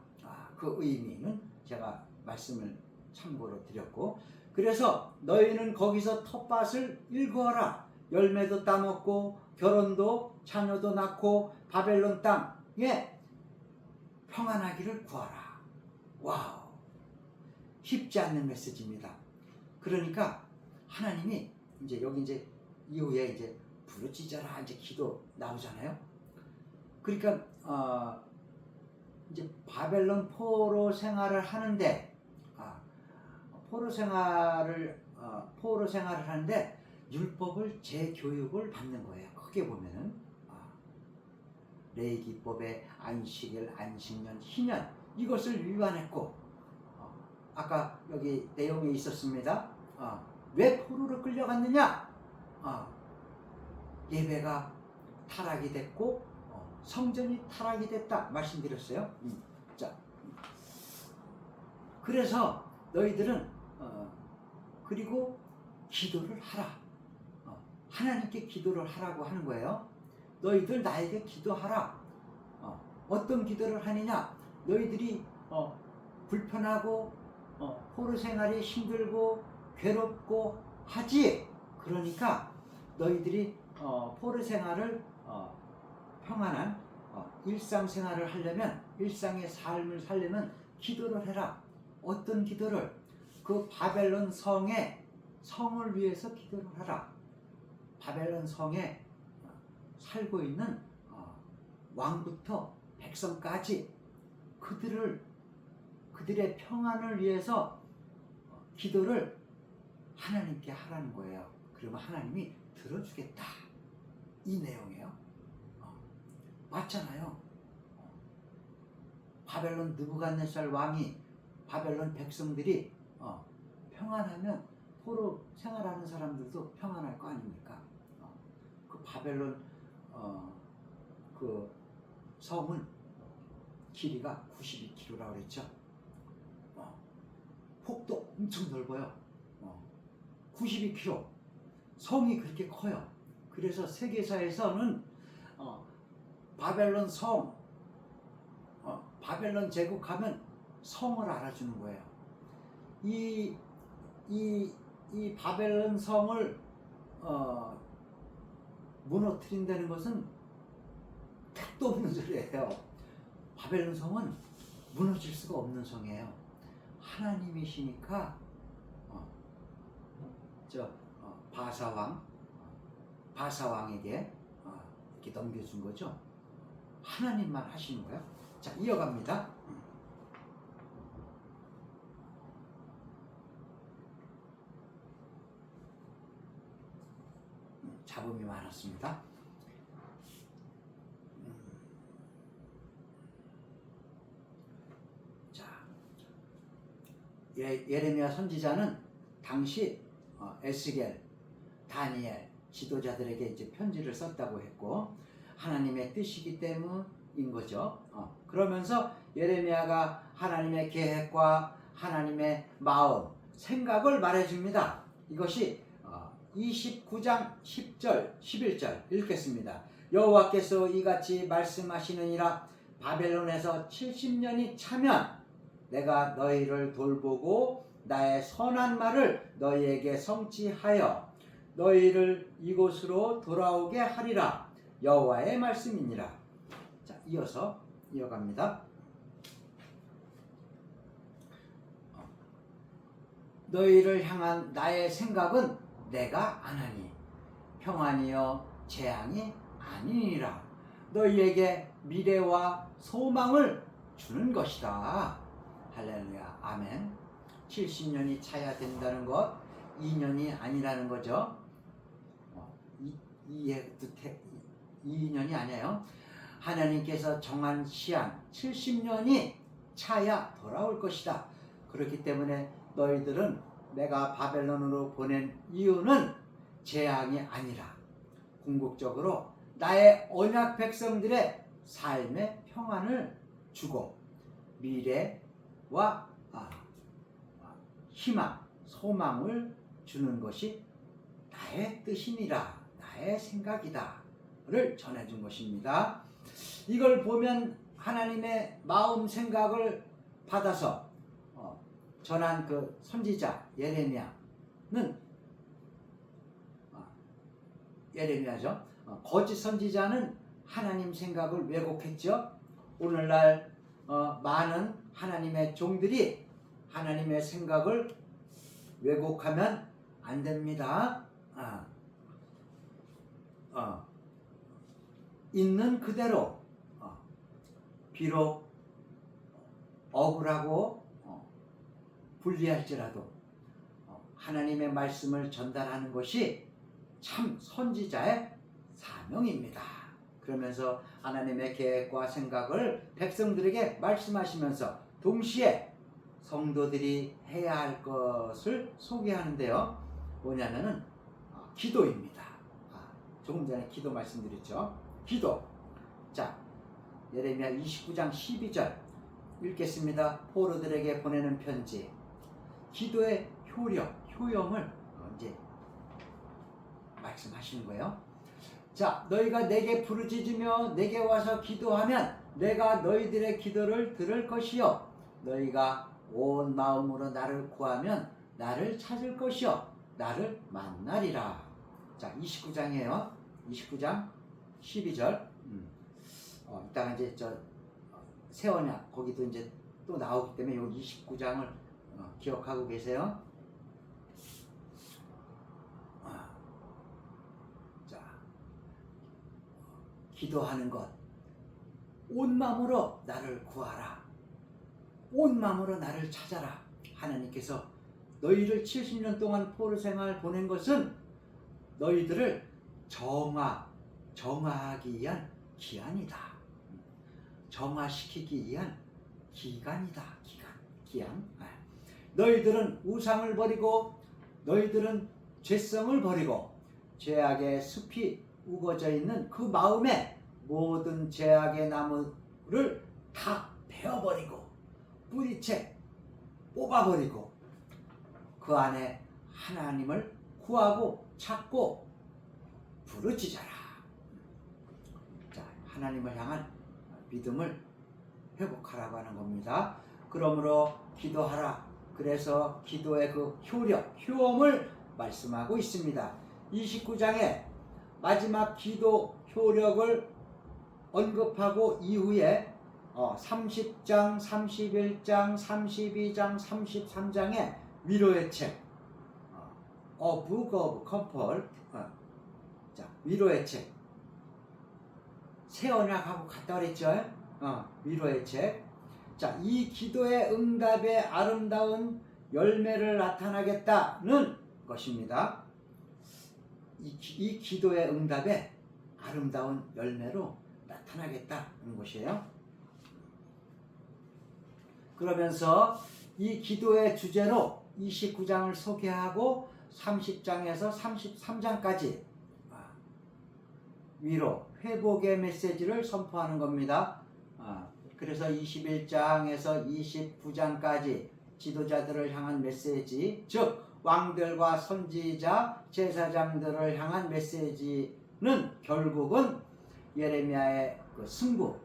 A: 그 의미는 제가 말씀을 참고로 드렸고, 그래서 너희는 거기서 텃밭을 일구어라. 열매도 따먹고 결혼도 자녀도 낳고 바벨론 땅에 평안하기를 구하라. 와우, 쉽지 않는 메시지입니다. 그러니까 하나님이 이제 여기 이제 이후에 이제 부르짖어라 이제 기도 나오잖아요. 그러니까 이제 바벨론 포로 생활을 하는데 포로 생활을 하는데 율법을 재교육을 받는 거예요. 크게 보면은 레위기법의 안식일, 안식년, 희년 이것을 위반했고, 아까 여기 내용에 있었습니다. 왜 포로로 끌려갔느냐? 예배가 타락이 됐고 성전이 타락이 됐다 말씀드렸어요. 자, 그래서 너희들은 그리고 기도를 하라. 하나님께 기도를 하라고 하는 거예요. 너희들 나에게 기도하라. 어떤 기도를 하느냐? 너희들이 불편하고 포로 생활이 힘들고 괴롭고 하지. 그러니까 너희들이 포로 생활을 평안한 일상생활을 하려면, 일상의 삶을 살려면 기도를 해라. 어떤 기도를? 그 바벨론 성을 위해서 기도를 하라. 바벨론 성에 살고 있는 왕부터 백성까지 그들의 평안을 위해서 기도를 하나님께 하라는 거예요. 그러면 하나님이 들어주겠다. 이 내용이에요. 맞잖아요. 바벨론 느부갓네살 왕이, 바벨론 백성들이 평안하면 포로 생활하는 사람들도 평안할 거 아닙니까? 그 바벨론 그 성은 길이가 92km라고 그랬죠. 폭도 엄청 넓어요. 92km. 성이 그렇게 커요. 그래서 세계사에서는 바벨론 성, 바벨론 제국하면 성을 알아주는 거예요. 이 바벨론 성을 무너뜨린다는 것은 택도 없는 소리예요. 바벨론 성은 무너질 수가 없는 성이에요. 하나님이시니까 바사왕에게 이렇게 넘겨준 거죠. 하나님만 하시는 거예요. 자, 이어갑니다. 잡음이 많았습니다. 자, 예레미야 선지자는 당시 에스겔, 다니엘 지도자들에게 이제 편지를 썼다고 했고, 하나님의 뜻이기 때문인 거죠. 그러면서 예레미야가 하나님의 계획과 하나님의 마음, 생각을 말해줍니다. 이것이 29장 10절, 11절 읽겠습니다. 여호와께서 이같이 말씀하시느니라. 바벨론에서 70년이 차면 내가 너희를 돌보고 나의 선한 말을 너희에게 성취하여 너희를 이곳으로 돌아오게 하리라. 여호와의 말씀이니라. 자, 이어갑니다. 너희를 향한 나의 생각은 내가 아나니 평안이여 재앙이 아니니라. 너희에게 미래와 소망을 주는 것이다. 할렐루야. 아멘. 70년이 차야 된다는 것, 2년이 아니라는 거죠. 2년이 아니에요. 하나님께서 정한 시한 70년이 차야 돌아올 것이다. 그렇기 때문에 너희들은 내가 바벨론으로 보낸 이유는 재앙이 아니라 궁극적으로 나의 언약 백성들의 삶의 평안을 주고 미래와 희망, 소망을 주는 것이 나의 뜻이니라, 나의 생각이다를 전해준 것입니다. 이걸 보면 하나님의 마음 생각을 받아서 전한 그 선지자 예레미야죠. 거짓 선지자는 하나님 생각을 왜곡했죠. 오늘날 많은 하나님의 종들이 하나님의 생각을 왜곡하면 안 됩니다. 있는 그대로 비록 억울하고 불리할지라도 하나님의 말씀을 전달하는 것이 참 선지자의 사명입니다. 그러면서 하나님의 계획과 생각을 백성들에게 말씀하시면서 동시에 성도들이 해야 할 것을 소개하는데요. 뭐냐면은 기도입니다. 조금 전에 기도 말씀드렸죠. 기도. 자, 예레미야 29장 12절 읽겠습니다. 포로들에게 보내는 편지. 기도의 효용을 이제 말씀하시는 거예요. 자, 너희가 내게 부르짖으며 내게 와서 기도하면 내가 너희들의 기도를 들을 것이요 너희가 온 마음으로 나를 구하면 나를 찾을 것이요 나를 만나리라. 자, 29장이에요. 29장 12절. 이따가 이제 새 언약 거기도 이제 또 나오기 때문에 이 29장을 기억하고 계세요. 자, 기도하는 것. 온 마음으로 나를 구하라. 온 마음으로 나를 찾아라. 하나님께서 너희를 70년 동안 포로 생활 보낸 것은 너희들을 정화하기 위한 기한이다. 정화시키기 위한 기간이다. 기한. 너희들은 우상을 버리고 너희들은 죄성을 버리고 죄악의 숲이 우거져 있는 그 마음에 모든 죄악의 나무를 다 베어버리고 뿌리채 뽑아버리고 그 안에 하나님을 구하고 찾고 부르짖어라. 자, 하나님을 향한 믿음을 회복하라고 하는 겁니다. 그러므로 기도하라. 그래서 기도의 그 효험을 말씀하고 있습니다. 29장에 마지막 기도 효력을 언급하고 이후에 30장, 31장, 32장, 33장에 위로의 책 A Book of Comfort. 자, 위로의 책. 새 언약하고 같다 그랬죠? 위로의 책. 자, 이 기도의 응답의 아름다운 열매를 나타나겠다는 것입니다. 이 기도의 응답의 아름다운 열매로 나타나겠다는 것이에요. 그러면서 이 기도의 주제로 29장을 소개하고 30장에서 33장까지 위로, 회복의 메시지를 선포하는 겁니다. 그래서 21장에서 29장까지 지도자들을 향한 메시지, 즉 왕들과 선지자, 제사장들을 향한 메시지는 결국은 예레미야의 그 승부,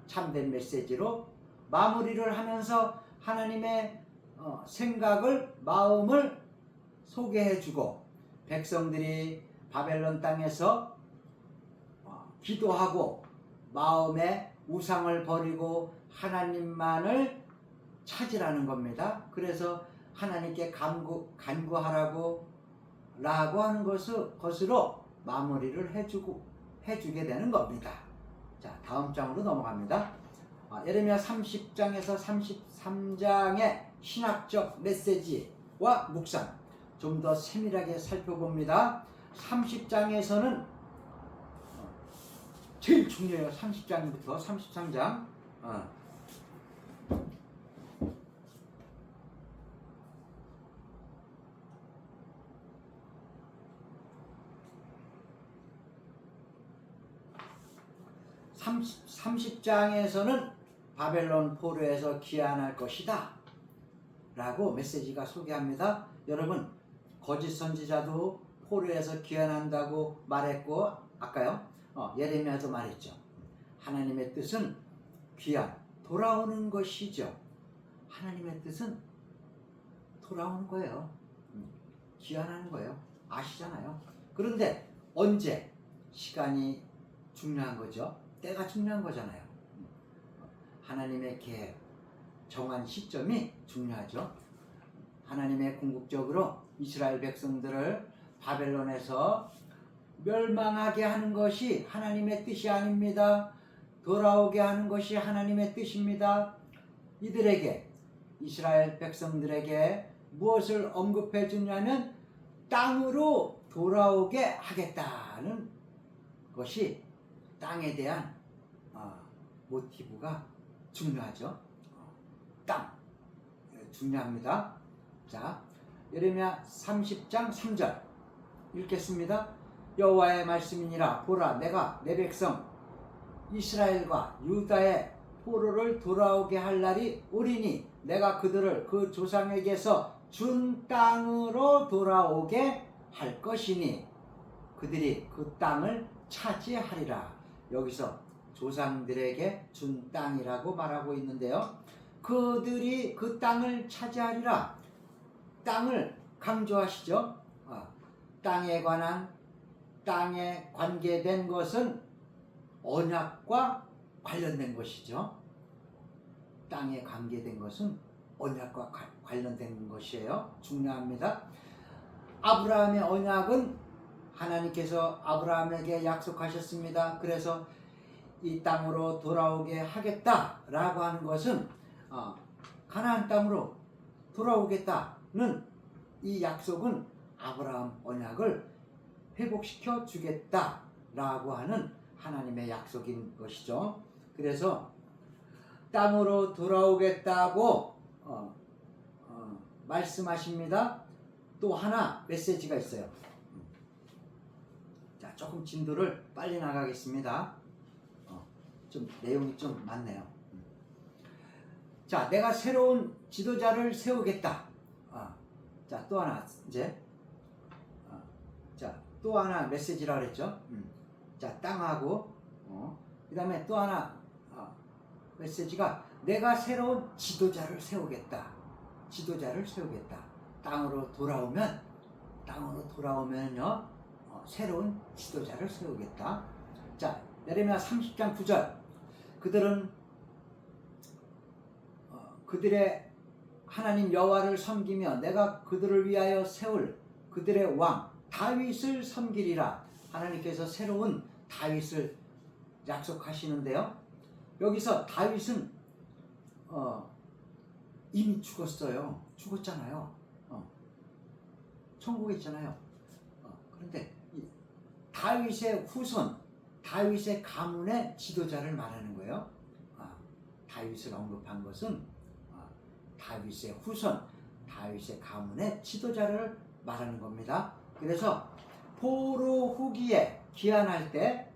A: 참된 메시지로 마무리를 하면서 하나님의 생각을, 마음을 소개해주고 백성들이 바벨론 땅에서 기도하고 마음의 우상을 버리고 하나님만을 찾으라는 겁니다. 그래서 하나님께 간구하라고 라고 하는 것으로 마무리를 해주게 되는 겁니다. 자, 다음 장으로 넘어갑니다. 예레미야 30장에서 33장의 신학적 메시지와 묵상 좀 더 세밀하게 살펴봅니다. 30장에서는 제일 중요해요. 30장부터 33장. 30장에서는 바벨론 포로에서 귀환할 것이다 라고 메시지가 소개합니다. 여러분, 거짓 선지자도 포로에서 귀환한다고 말했고, 아까요 예레미야도 말했죠. 하나님의 뜻은 귀환, 돌아오는 것이죠. 하나님의 뜻은 돌아오는 거예요. 귀환하는 거예요. 아시잖아요. 그런데 언제? 시간이 중요한 거죠. 때가 중요한 거잖아요. 하나님의 계획, 정한 시점이 중요하죠. 하나님의 궁극적으로 이스라엘 백성들을 바벨론에서 멸망하게 하는 것이 하나님의 뜻이 아닙니다. 돌아오게 하는 것이 하나님의 뜻입니다. 이들에게, 이스라엘 백성들에게 무엇을 언급해 주냐면 땅으로 돌아오게 하겠다는 것이 땅에 대한 모티브가 중요하죠. 땅 중요합니다. 자, 예레미야 30장 3절 읽겠습니다. 여호와의 말씀이니라. 보라, 내가 내 백성 이스라엘과 유다의 포로를 돌아오게 할 날이 오리니 내가 그들을 그 조상에게서 준 땅으로 돌아오게 할 것이니 그들이 그 땅을 차지하리라. 여기서 조상들에게 준 땅이라고 말하고 있는데요. 그들이 그 땅을 차지하리라. 땅을 강조하시죠. 땅에 관계된 것은 언약과 관련된 것이죠. 땅에 관계된 것은 언약과 관련된 것이에요. 중요합니다. 아브라함의 언약은 하나님께서 아브라함에게 약속하셨습니다. 그래서 이 땅으로 돌아오게 하겠다라고 하는 것은 가나안 땅으로 돌아오겠다는 이 약속은 아브라함 언약을 회복시켜 주겠다라고 하는 하나님의 약속인 것이죠. 그래서 땅으로 돌아오겠다고 말씀하십니다. 또 하나 메시지가 있어요. 자, 조금 진도를 빨리 나가겠습니다. 좀 내용이 좀 많네요. 자, 내가 새로운 지도자를 세우겠다. 자, 또 하나 이제 자, 또 하나 메시지라 그랬죠. 자, 땅하고 그 다음에 또 하나 메시지가 내가 새로운 지도자를 세우겠다. 지도자를 세우겠다. 땅으로 돌아오면요 새로운 지도자를 세우겠다. 자, 예레미야 30장 9절 그들은 그들의 하나님 여호와를 섬기며 내가 그들을 위하여 세울 그들의 왕 다윗을 섬기리라. 하나님께서 새로운 다윗을 약속하시는데요. 여기서 다윗은 이미 죽었어요. 죽었잖아요. 천국에 있잖아요. 그런데 다윗의 후손, 다윗의 가문의 지도자를 말하는 거예요. 다윗을 언급한 것은 다윗의 후손, 다윗의 가문의 지도자를 말하는 겁니다. 그래서 포로 후기에 귀환할 때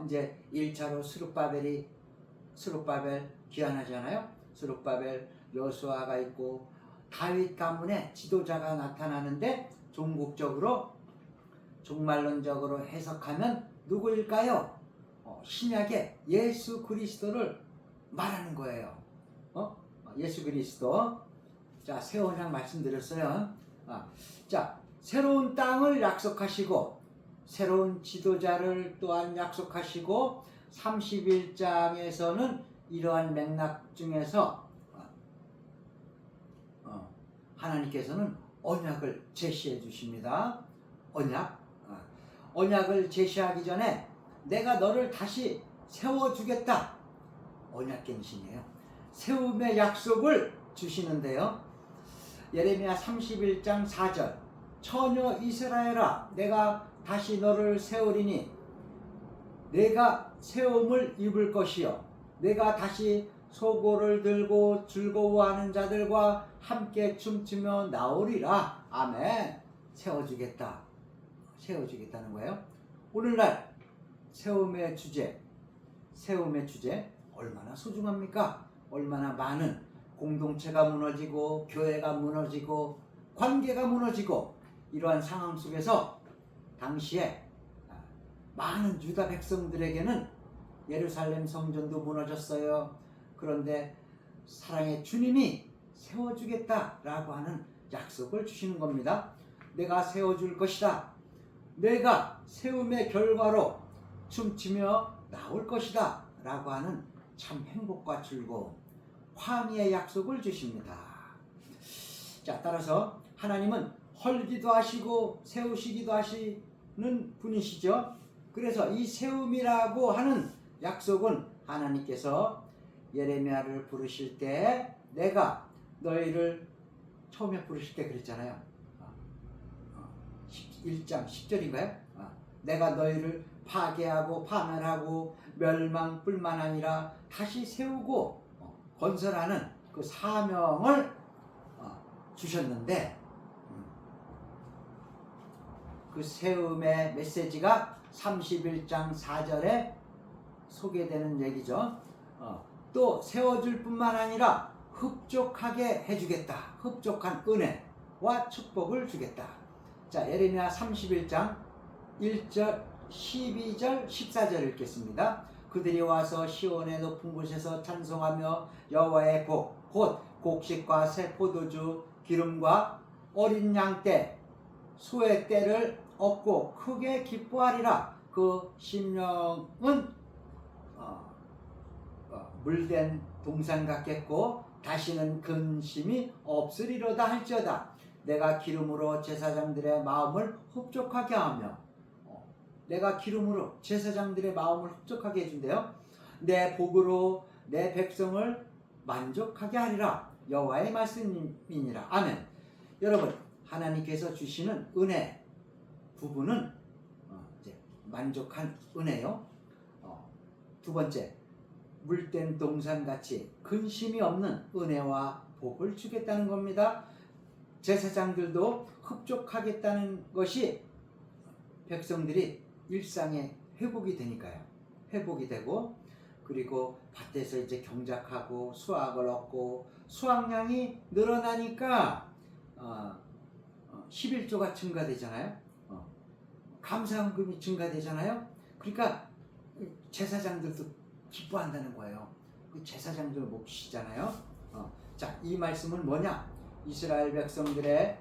A: 이제 1차로 스룹바벨 귀환하잖아요. 스룹바벨 여호수아가 있고 다윗 가문의 지도자가 나타나는데 종말론적으로 해석하면 누구일까요? 신약의 예수 그리스도를 말하는 거예요. 예수 그리스도. 자, 새 언약 말씀드렸어요. 자, 새로운 땅을 약속하시고 새로운 지도자를 또한 약속하시고 31장에서는 이러한 맥락 중에서 하나님께서는 언약을 제시해 주십니다. 언약을 제시하기 전에 내가 너를 다시 세워주겠다. 언약갱신이에요. 세움의 약속을 주시는데요. 예레미야 31장 4절 처녀 이스라엘아 내가 다시 너를 세우리니 내가 세움을 입을 것이요 내가 다시 소고를 들고 즐거워하는 자들과 함께 춤추며 나오리라. 아멘. 세워주겠다는 거예요. 오늘날 세움의 주제 얼마나 소중합니까? 얼마나 많은 공동체가 무너지고 교회가 무너지고 관계가 무너지고 이러한 상황 속에서 당시에 많은 유다 백성들에게는 예루살렘 성전도 무너졌어요. 그런데 사랑의 주님이 세워주겠다라고 하는 약속을 주시는 겁니다. 내가 세워줄 것이다. 내가 세움의 결과로 춤추며 나올 것이다 라고 하는 참 행복과 즐거움, 환희의 약속을 주십니다. 자, 따라서 하나님은 헐기도 하시고 세우시기도 하시는 분이시죠. 그래서 이 세움이라고 하는 약속은 하나님께서 예레미야를 부르실 때 내가 너희를 처음에 부르실 때 그랬잖아요. 1장 10절인가요? 내가 너희를 파괴하고 파멸하고 멸망뿐만 아니라 다시 세우고 건설하는 그 사명을 주셨는데 그 세움의 메시지가 31장 4절에 소개되는 얘기죠. 또 세워줄 뿐만 아니라 흡족하게 해주겠다. 흡족한 은혜와 축복을 주겠다. 자, 예레미야 31장 1절, 12절, 14절 읽겠습니다. 그들이 와서 시온의 높은 곳에서 찬송하며 여호와의 복, 곧 곡식과 새 포도주, 기름과 어린 양떼, 소의 떼를 얻고 크게 기뻐하리라. 그 심령은 물된 동산 같겠고 다시는 근심이 없으리로다 할지어다. 내가 기름으로 제사장들의 마음을 흡족하게 하며, 내가 기름으로 제사장들의 마음을 흡족하게 해준대요. 내 복으로 내 백성을 만족하게 하리라. 여호와의 말씀이니라. 아멘. 여러분, 하나님께서 주시는 은혜 부분은 이제 만족한 은혜요. 두 번째, 물된 동산같이 근심이 없는 은혜와 복을 주겠다는 겁니다. 제사장들도 흡족하겠다는 것이 백성들이 일상의 회복이 되니까요. 회복이 되고, 그리고 밭에서 이제 경작하고 수확을 얻고 수확량이 늘어나니까 11조가 증가되잖아요. 감사헌금이 증가되잖아요. 그러니까 제사장들도 기뻐한다는 거예요. 그 제사장들 몫이잖아요. 자, 이 말씀은 뭐냐? 이스라엘 백성들의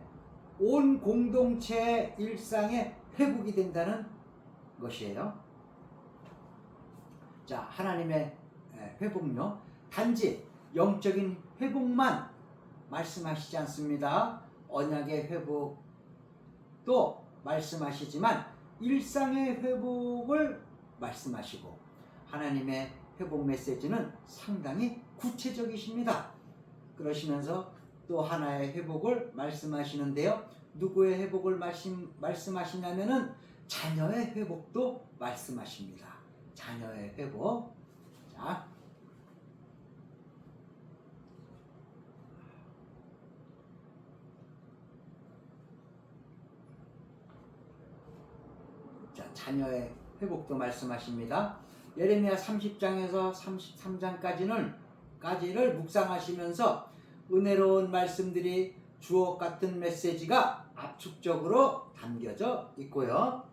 A: 온 공동체의 일상에 회복이 된다는 것이에요. 자, 하나님의 회복요. 단지 영적인 회복만 말씀하시지 않습니다. 언약의 회복도 말씀하시지만 일상의 회복을 말씀하시고, 하나님의 회복 메시지는 상당히 구체적이십니다. 그러시면서 또 하나의 회복을 말씀하시는데요. 누구의 회복을 말씀하시냐면은 자녀의 회복도 말씀하십니다. 자녀의 회복. 자, 자녀의 회복도 말씀하십니다. 예레미야 30장에서 33장까지를 묵상하시면서 은혜로운 말씀들이 주옥 같은 메시지가 압축적으로 담겨져 있고요.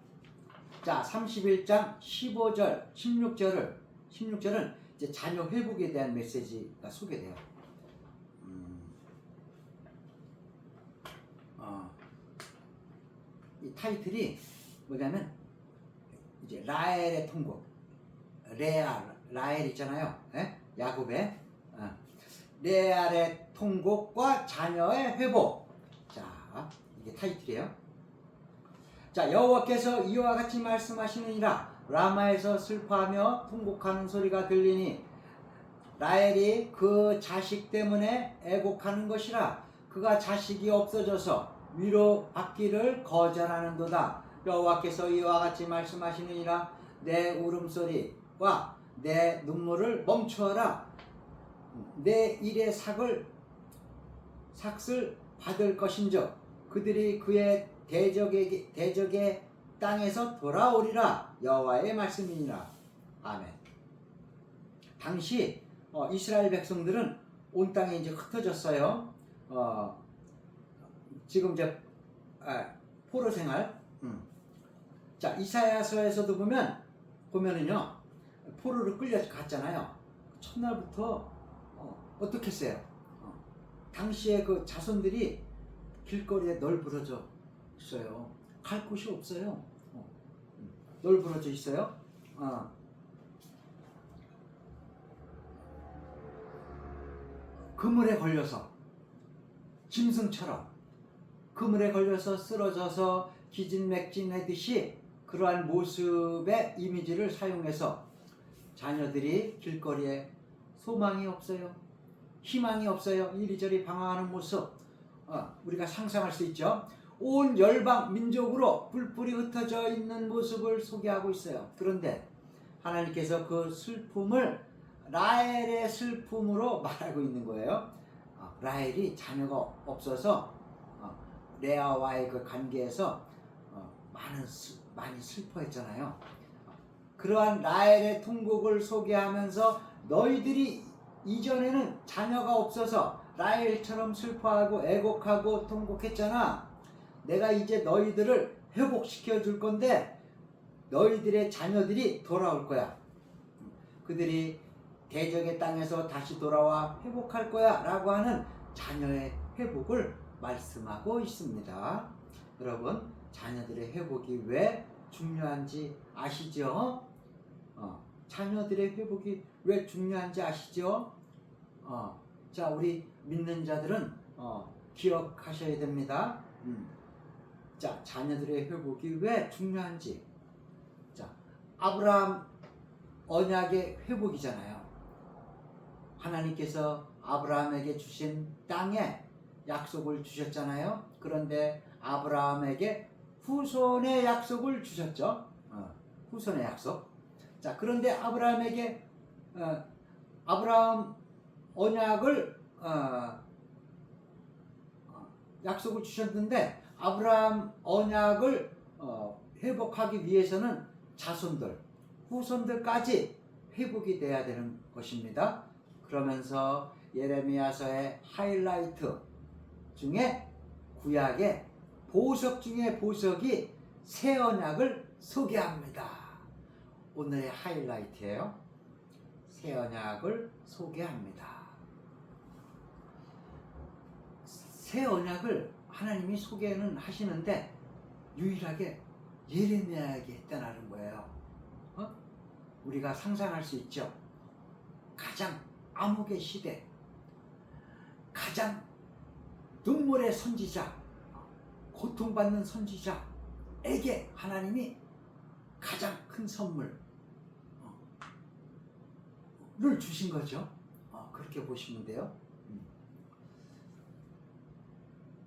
A: 자, 31장 15절, 16절은 이제 자녀 회복에 대한 메시지가 소개돼요. 이 타이틀이 뭐냐면 이제 라헬의 통곡, 라헬 있잖아요. 야곱의 레알의 통곡과 자녀의 회복. 자, 이게 타이틀이에요. 자, 여호와께서 이와 같이 말씀하시느니라. 라마에서 슬퍼하며 통곡하는 소리가 들리니 라헬이 그 자식 때문에 애곡하는 것이라. 그가 자식이 없어져서 위로받기를 거절하는도다. 여호와께서 이와 같이 말씀하시느니라. 내 울음소리와 내 눈물을 멈추어라. 내 일의 삭을 받을 것인즉 그들이 그의 대적의 땅에서 돌아오리라. 여호와의 말씀이니라. 아멘. 당시 이스라엘 백성들은 온 땅에 이제 흩어졌어요. 지금 이제 포로 생활. 자, 이사야서에서도 보면은요, 포로를 끌려갔잖아요. 첫날부터 어떻게 했어요? 당시에 그 자손들이 길거리에 널브러져 있어요. 갈 곳이 없어요. 널브러져 있어요. 그물에 걸려서, 짐승처럼 그물에 걸려서 쓰러져서 기진맥진하듯이 그러한 모습의 이미지를 사용해서 자녀들이 길거리에 소망이 없어요. 희망이 없어요. 이리저리 방황하는 모습 우리가 상상할 수 있죠. 온 열방 민족으로 뿔뿔이 흩어져 있는 모습을 소개하고 있어요. 그런데 하나님께서 그 슬픔을 라헬의 슬픔으로 말하고 있는 거예요. 라헬이 자녀가 없어서 레아와의 그 관계에서 많이 슬퍼했잖아요. 그러한 라헬의 통곡을 소개하면서 너희들이 이전에는 자녀가 없어서 라헬처럼 슬퍼하고 애곡하고 통곡했잖아. 내가 이제 너희들을 회복시켜 줄 건데 너희들의 자녀들이 돌아올 거야. 그들이 대적의 땅에서 다시 돌아와 회복할 거야 라고 하는 자녀의 회복을 말씀하고 있습니다. 여러분, 자녀들의 회복이 왜 중요한지 아시죠? 자녀들의 회복이 왜 중요한지 아시죠? 자, 우리 믿는 자들은 기억하셔야 됩니다. 자, 자녀들의 회복이 왜 중요한지. 자, 아브라함 언약의 회복이잖아요. 하나님께서 아브라함에게 주신 땅에 약속을 주셨잖아요. 그런데 아브라함에게 후손의 약속을 주셨죠. 후손의 약속. 자, 그런데 아브라함에게 아브라함 언약을 약속을 주셨는데 아브라함 언약을 회복하기 위해서는 자손들, 후손들까지 회복이 돼야 되는 것입니다. 그러면서 예레미야서의 하이라이트 중에 구약의 보석 중에 보석이 새 언약을 소개합니다. 오늘의 하이라이트예요. 새 언약을 소개합니다. 새 언약을 하나님이 소개는 하시는데 유일하게 예레미야에게 했다는 거예요. 우리가 상상할 수 있죠. 가장 암흑의 시대, 가장 눈물의 선지자, 고통받는 선지자에게 하나님이 가장 큰 선물을 주신 거죠. 그렇게 보시면 돼요.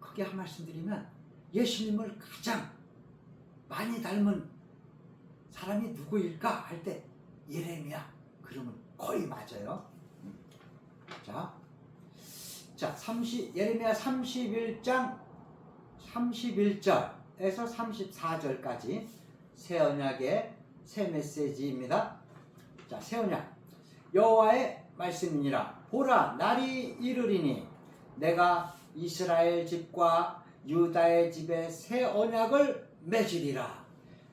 A: 크게 한 말씀 드리면 예수님을 가장 많이 닮은 사람이 누구일까 할 때 예레미야 그러면 거의 맞아요. 자, 예레미야 31장 31절에서 34절까지 새 언약의 새 메시지입니다. 자, 새 언약. 여호와의 말씀이니라. 보라, 날이 이르리니 내가 이스라엘 집과 유다의 집에 새 언약을 맺으리라.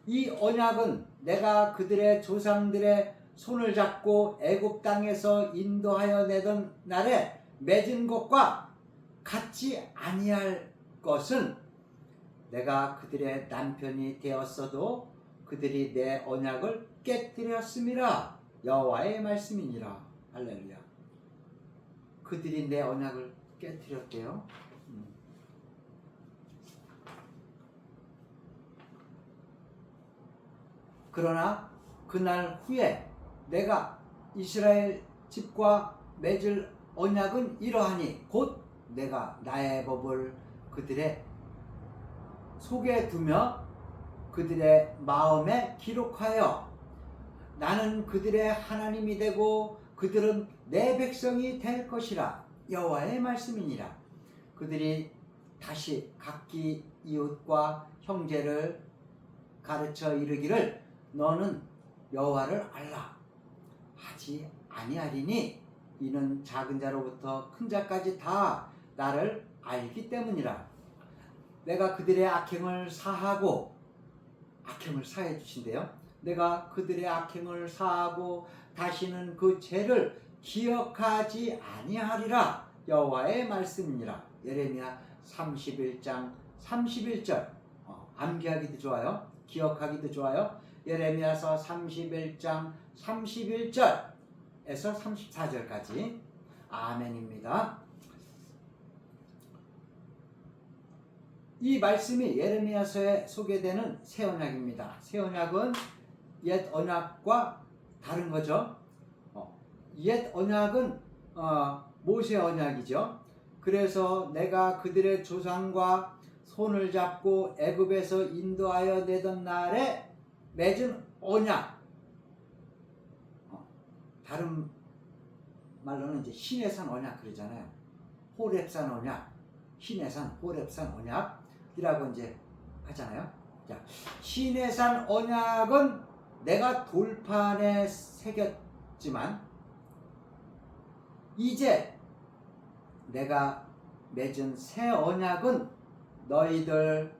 A: 이 언약은 내가 그들의 조상들의 손을 잡고 애굽 땅에서 인도하여 내던 날에 맺은 것과 같지 아니할 것은 내가 그들의 남편이 되었어도 그들이 내 언약을 깨뜨렸음이라. 여호와의 말씀이니라. 할렐루야. 그들이 내 언약을 깨뜨렸대요. 그러나 그날 후에 내가 이스라엘 집과 맺을 언약은 이러하니 곧 내가 나의 법을 그들의 속에 두며 그들의 마음에 기록하여 나는 그들의 하나님이 되고 그들은 내 백성이 될 것이라. 여호와의 말씀이니라. 그들이 다시 각기 이웃과 형제를 가르쳐 이르기를 너는 여호와를 알라 하지 아니하리니 이는 작은 자로부터 큰 자까지 다 나를 알기 때문이라. 내가 그들의 악행을 사하고, 악행을 사해 주신대요. 내가 그들의 악행을 사하고 다시는 그 죄를 기억하지 아니하리라. 여호와의 말씀이니라. 예레미야 31장 31절. 암기하기도 좋아요. 기억하기도 좋아요. 예레미야서 31장 31절에서 34절까지. 아멘입니다. 이 말씀이 예레미야서에 소개되는 새 언약입니다. 새 언약은 옛 언약과 다른 거죠. 옛 언약은 모세 언약이죠. 그래서 내가 그들의 조상과 손을 잡고 애굽에서 인도하여 내던 날에 맺은 언약. 다른 말로는 이제 시내산 언약 그러잖아요. 호렙산 언약, 시내산 호렙산 언약이라고 이제 하잖아요. 자, 시내산 언약은 내가 돌판에 새겼지만 이제 내가 맺은 새 언약은 너희들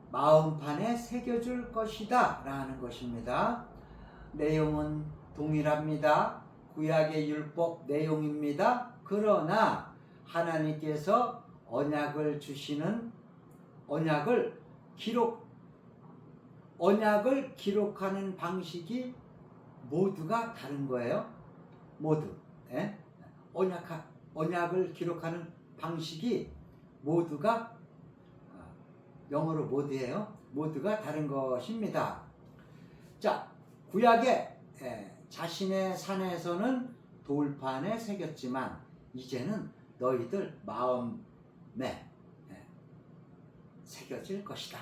A: 마음판에 새겨줄 것이다 라는 것입니다. 내용은 동일합니다. 구약의 율법 내용입니다. 그러나 하나님께서 언약을 주시는 언약을 기록하는 방식이 모두가 다른 거예요. 모두. 예? 언약을 기록하는 방식이 모두가 영어로 모두예요. 모두가 다른 것입니다. 자, 구약에 자신의 산에서는 돌판에 새겼지만 이제는 너희들 마음에 새겨질 것이다.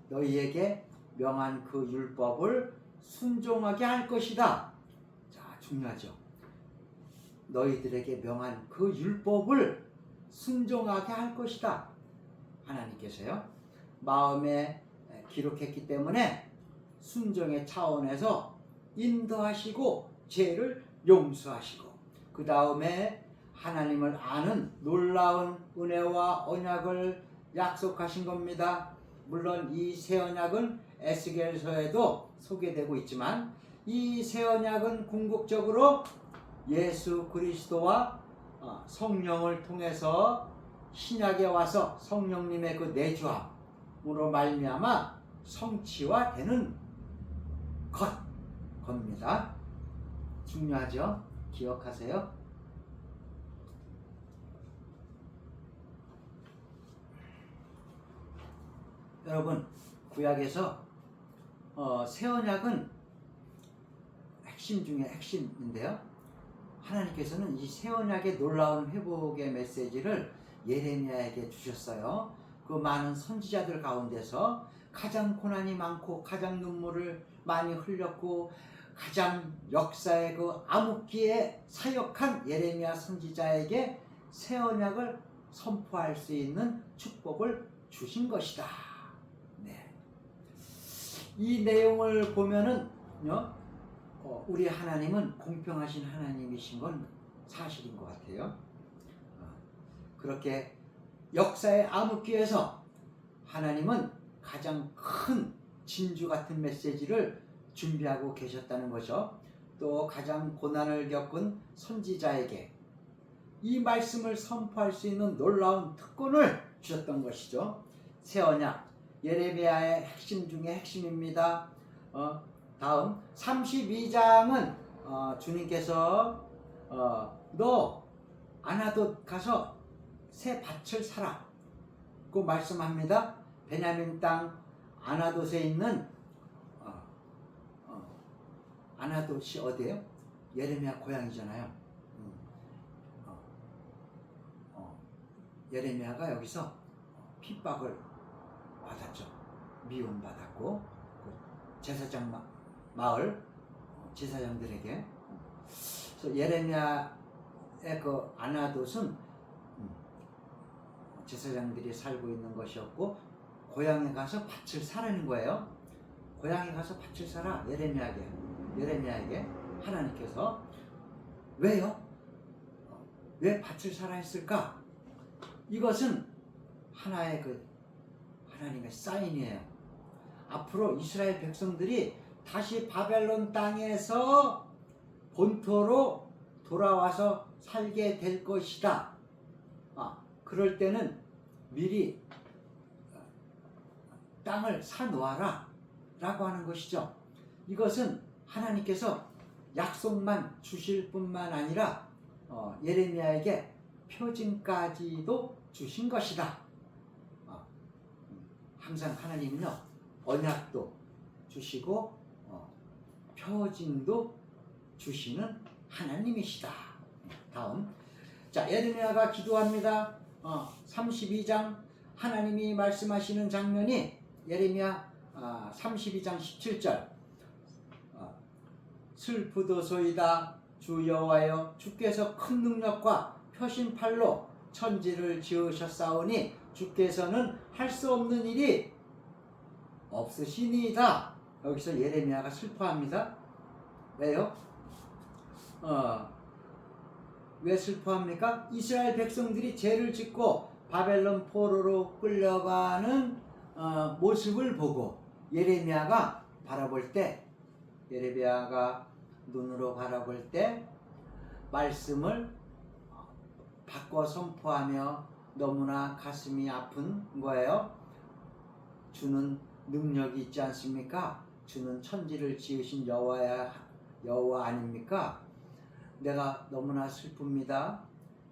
A: 너희에게 명한 그 율법을 순종하게 할 것이다. 자, 중요하죠. 너희들에게 명한 그 율법을 순종하게 할 것이다. 하나님께서요. 마음에 기록했기 때문에 순종의 차원에서 인도하시고 죄를 용서하시고 그 다음에 하나님을 아는 놀라운 은혜와 언약을 약속하신 겁니다. 물론 이 새 언약은 에스겔서에도 소개되고 있지만 이 새 언약은 궁극적으로 예수 그리스도와 성령을 통해서 신약에 와서 성령님의 그 내주함으로 말미암아 성취화되는 겁니다. 중요하죠? 기억하세요. 여러분, 구약에서 새 언약은 핵심 중에 핵심인데요. 하나님께서는 이 새 언약의 놀라운 회복의 메시지를 예레미야에게 주셨어요. 그 많은 선지자들 가운데서 가장 고난이 많고 가장 눈물을 많이 흘렸고 가장 역사의 그 암흑기에 사역한 예레미야 선지자에게 새 언약을 선포할 수 있는 축복을 주신 것이다. 네. 이 내용을 보면은요, 우리 하나님은 공평하신 하나님이신 건 사실인 것 같아요. 그렇게 역사의 암흑기에서 하나님은 가장 큰 진주 같은 메시지를 준비하고 계셨다는 거죠. 또 가장 고난을 겪은 선지자에게 이 말씀을 선포할 수 있는 놀라운 특권을 주셨던 것이죠. 새 언약, 예레미야의 핵심 중에 핵심입니다. 다음 32장은 주님께서 너 아나돗 가서 새 밭을 사라고 말씀합니다. 베냐민 땅 아나돗에 있는 아나돗이 어디예요? 예레미야 고향이잖아요. 예레미야가 여기서 핍박을 받았죠. 미움받았고 제사장 마을 제사장들에게. 그래서 예레미야의 그 아나돗은 제사장들이 살고 있는 것이었고 고향에 가서 밭을 사라는 거예요. 고향에 가서 밭을 사라. 예레미야에게 하나님께서 왜요? 왜 밭을 사라 했을까? 이것은 하나의 그 하나님의 사인이에요. 앞으로 이스라엘 백성들이 다시 바벨론 땅에서 본토로 돌아와서 살게 될 것이다. 그럴 때는 미리 땅을 사놓아라 라고 하는 것이죠. 이것은 하나님께서 약속만 주실 뿐만 아니라 예레미야에게 표징까지도 주신 것이다. 항상 하나님은요, 언약도 주시고 표징도 주시는 하나님이시다. 다음, 자, 예레미야가 기도합니다. 32장 하나님이 말씀하시는 장면이 예레미야 32장 17절. 슬프도소이다 주 여호와여, 주께서 큰 능력과 표신팔로 천지를 지으셨사오니 주께서는 할 수 없는 일이 없으시니이다 여기서 예레미야가 슬퍼합니다. 왜요? 왜 슬퍼합니까? 이스라엘 백성들이 죄를 짓고 바벨론 포로로 끌려가는 모습을 보고 예레미야가 바라볼 때, 예레미야가 눈으로 바라볼 때 말씀을 바꿔 선포하며 너무나 가슴이 아픈 거예요. 주는 능력이 있지 않습니까? 주는 천지를 지으신 여호와 아닙니까? 내가 너무나 슬픕니다.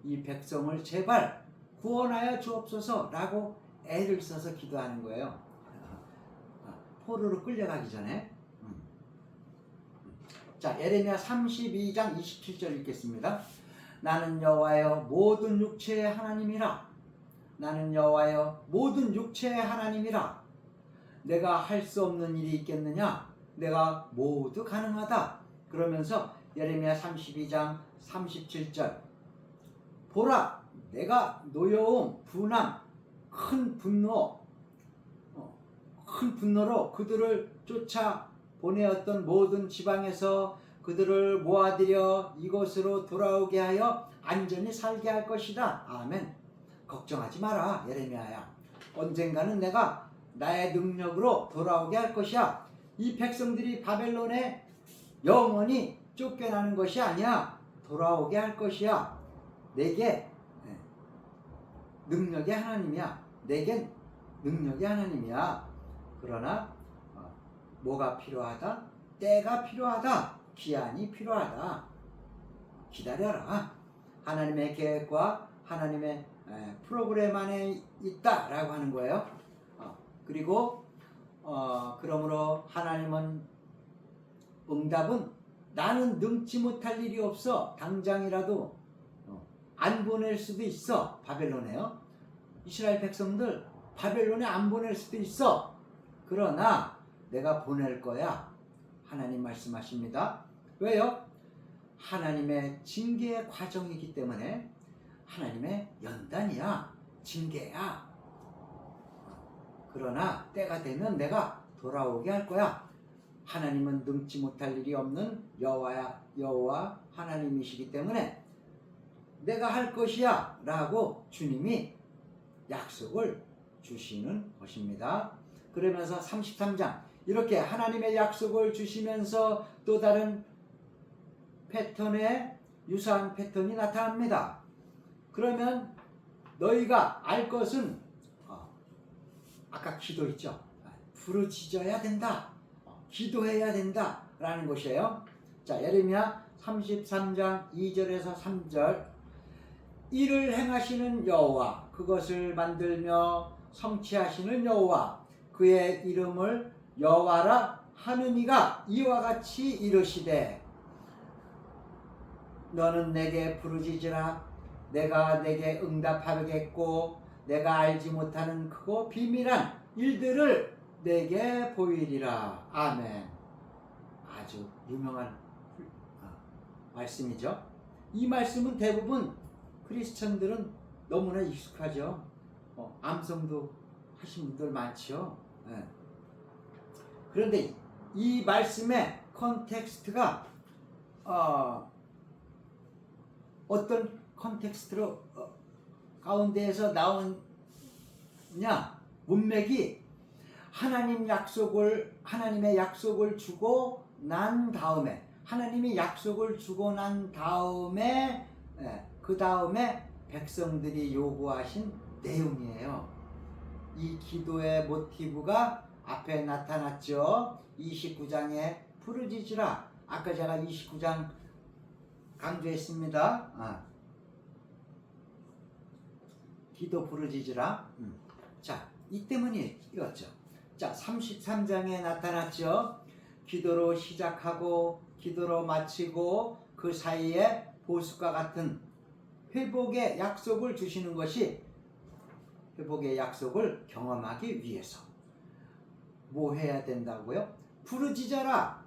A: 이 백성을 제발 구원하여 주옵소서 라고 애를 써서 기도하는 거예요. 포로로 끌려가기 전에. 자, 예레미야 32장 27절 읽겠습니다. 나는 여호와여 모든 육체의 하나님이라. 나는 여호와여 모든 육체의 하나님이라. 내가 할 수 없는 일이 있겠느냐? 내가 모두 가능하다. 그러면서 예레미야 32장 37절 보라 내가 노여움 분함 큰 분노로 그들을 쫓아 보내었던 모든 지방에서 그들을 모아들여 이곳으로 돌아오게 하여 안전히 살게 할 것이다. 아멘. 걱정하지 마라 예레미야야. 언젠가는 내가 나의 능력으로 돌아오게 할 것이야. 이 백성들이 바벨론에 영원히 쫓겨나는 것이 아니야. 돌아오게 할 것이야. 내게 능력의 하나님이야. 내겐 능력의 하나님이야. 그러나 뭐가 필요하다? 때가 필요하다. 기한이 필요하다. 기다려라. 하나님의 계획과 하나님의 프로그램 안에 있다라고 하는 거예요. 그리고 그러므로 하나님은 응답은 나는 능치 못할 일이 없어. 당장이라도 안 보낼 수도 있어. 바벨론에요. 이스라엘 백성들 바벨론에 안 보낼 수도 있어. 그러나 내가 보낼 거야. 하나님 말씀하십니다. 왜요? 하나님의 징계의 과정이기 때문에 하나님의 연단이야. 징계야. 그러나 때가 되면 내가 돌아오게 할 거야. 하나님은 능치 못할 일이 없는 여호와 하나님이시기 때문에 내가 할 것이야 라고 주님이 약속을 주시는 것입니다. 그러면서 33장 이렇게 하나님의 약속을 주시면서 또 다른 패턴의 유사한 패턴이 나타납니다. 그러면 너희가 알 것은 아까 기도 있죠. 부르짖어야 된다. 기도해야 된다 라는 것이에요. 자, 예레미야 33장 2절에서 3절 이를 행하시는 여호와 그것을 만들며 성취하시는 여호와 그의 이름을 여호와라 하는 이가 이와 같이 이르시되 너는 내게 부르짖으라 내가 내게 응답하겠고 내가 알지 못하는 크고 비밀한 일들을 내게 보이리라. 아멘. 아주 유명한 말씀이죠. 이 말씀은 대부분 크리스천들은 너무나 익숙하죠. 암송도 하신 분들 많죠. 네. 그런데 이 말씀의 컨텍스트가 어떤 컨텍스트로 가운데에서 나오냐? 문맥이 하나님의 약속을 주고 난 다음에 하나님이 약속을 주고 난 다음에 그 다음에 백성들이 요구하신 내용이에요. 이 기도의 모티브가 앞에 나타났죠. 29장에 부르짖으라. 아까 제가 29장 강조했습니다. 기도 부르짖으라. 자, 이 때문이었죠. 자, 33장에 나타났죠. 기도로 시작하고 기도로 마치고 그 사이에 보습과 같은 회복의 약속을 주시는 것이 회복의 약속을 경험하기 위해서 뭐 해야 된다고요? 부르짖어라.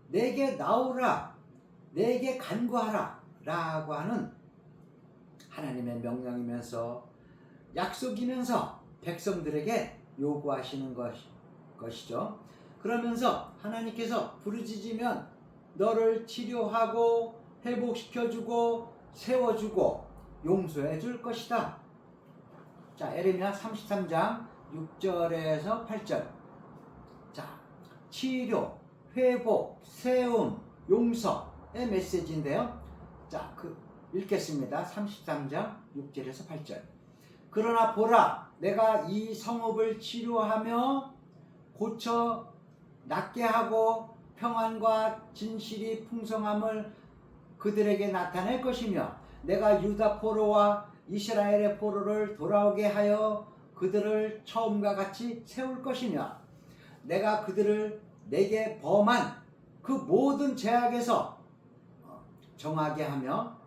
A: 내게 나오라. 내게 간구하라. 라고 하는 하나님의 명령이면서 약속이면서 백성들에게 요구하시는 것이죠. 그러면서 하나님께서 부르짖으면 너를 치료하고 회복시켜주고 세워주고 용서해 줄 것이다. 자, 예레미야 33장 6절에서 8절. 자, 치료, 회복, 세움, 용서의 메시지인데요. 자, 읽겠습니다. 33장 6절에서 8절. 그러나 보라, 내가 이 성읍을 치료하며 고쳐 낫게 하고 평안과 진실이 풍성함을 그들에게 나타낼 것이며 내가 유다 포로와 이스라엘의 포로를 돌아오게 하여 그들을 처음과 같이 세울 것이며 내가 그들을 내게 범한 그 모든 죄악에서 정하게 하며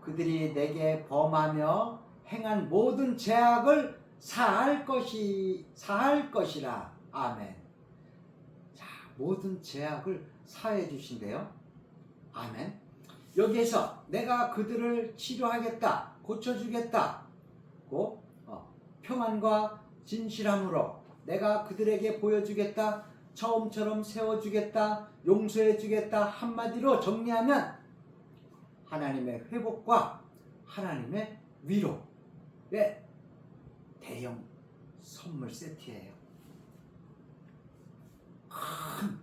A: 그들이 내게 범하며 행한 모든 죄악을 사할 것이라. 아멘. 자, 모든 죄악을 사해 주신대요. 아멘. 여기에서 내가 그들을 치료하겠다, 고쳐주겠다, 평안과 진실함으로 내가 그들에게 보여주겠다, 처음처럼 세워주겠다, 용서해주겠다 한마디로 정리하면 하나님의 회복과 하나님의 위로의 대형 선물 세트예요. 큰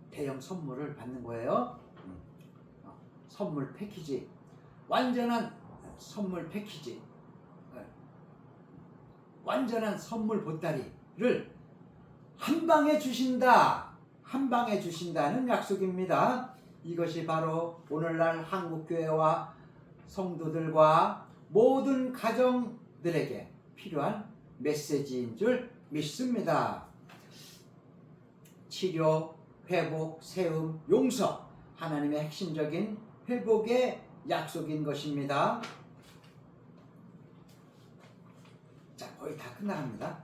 A: 대형 선물을 받는 거예요. 선물 패키지, 완전한 선물 패키지, 완전한 선물 보따리를 한 방에 주신다. 한 방에 주신다는 약속입니다. 이것이 바로 오늘날 한국교회와 성도들과 모든 가정들에게 필요한 메시지인 줄 믿습니다. 치료, 회복, 세움, 용서, 하나님의 핵심적인 회복의 약속인 것입니다. 자, 거의 다 끝나갑니다.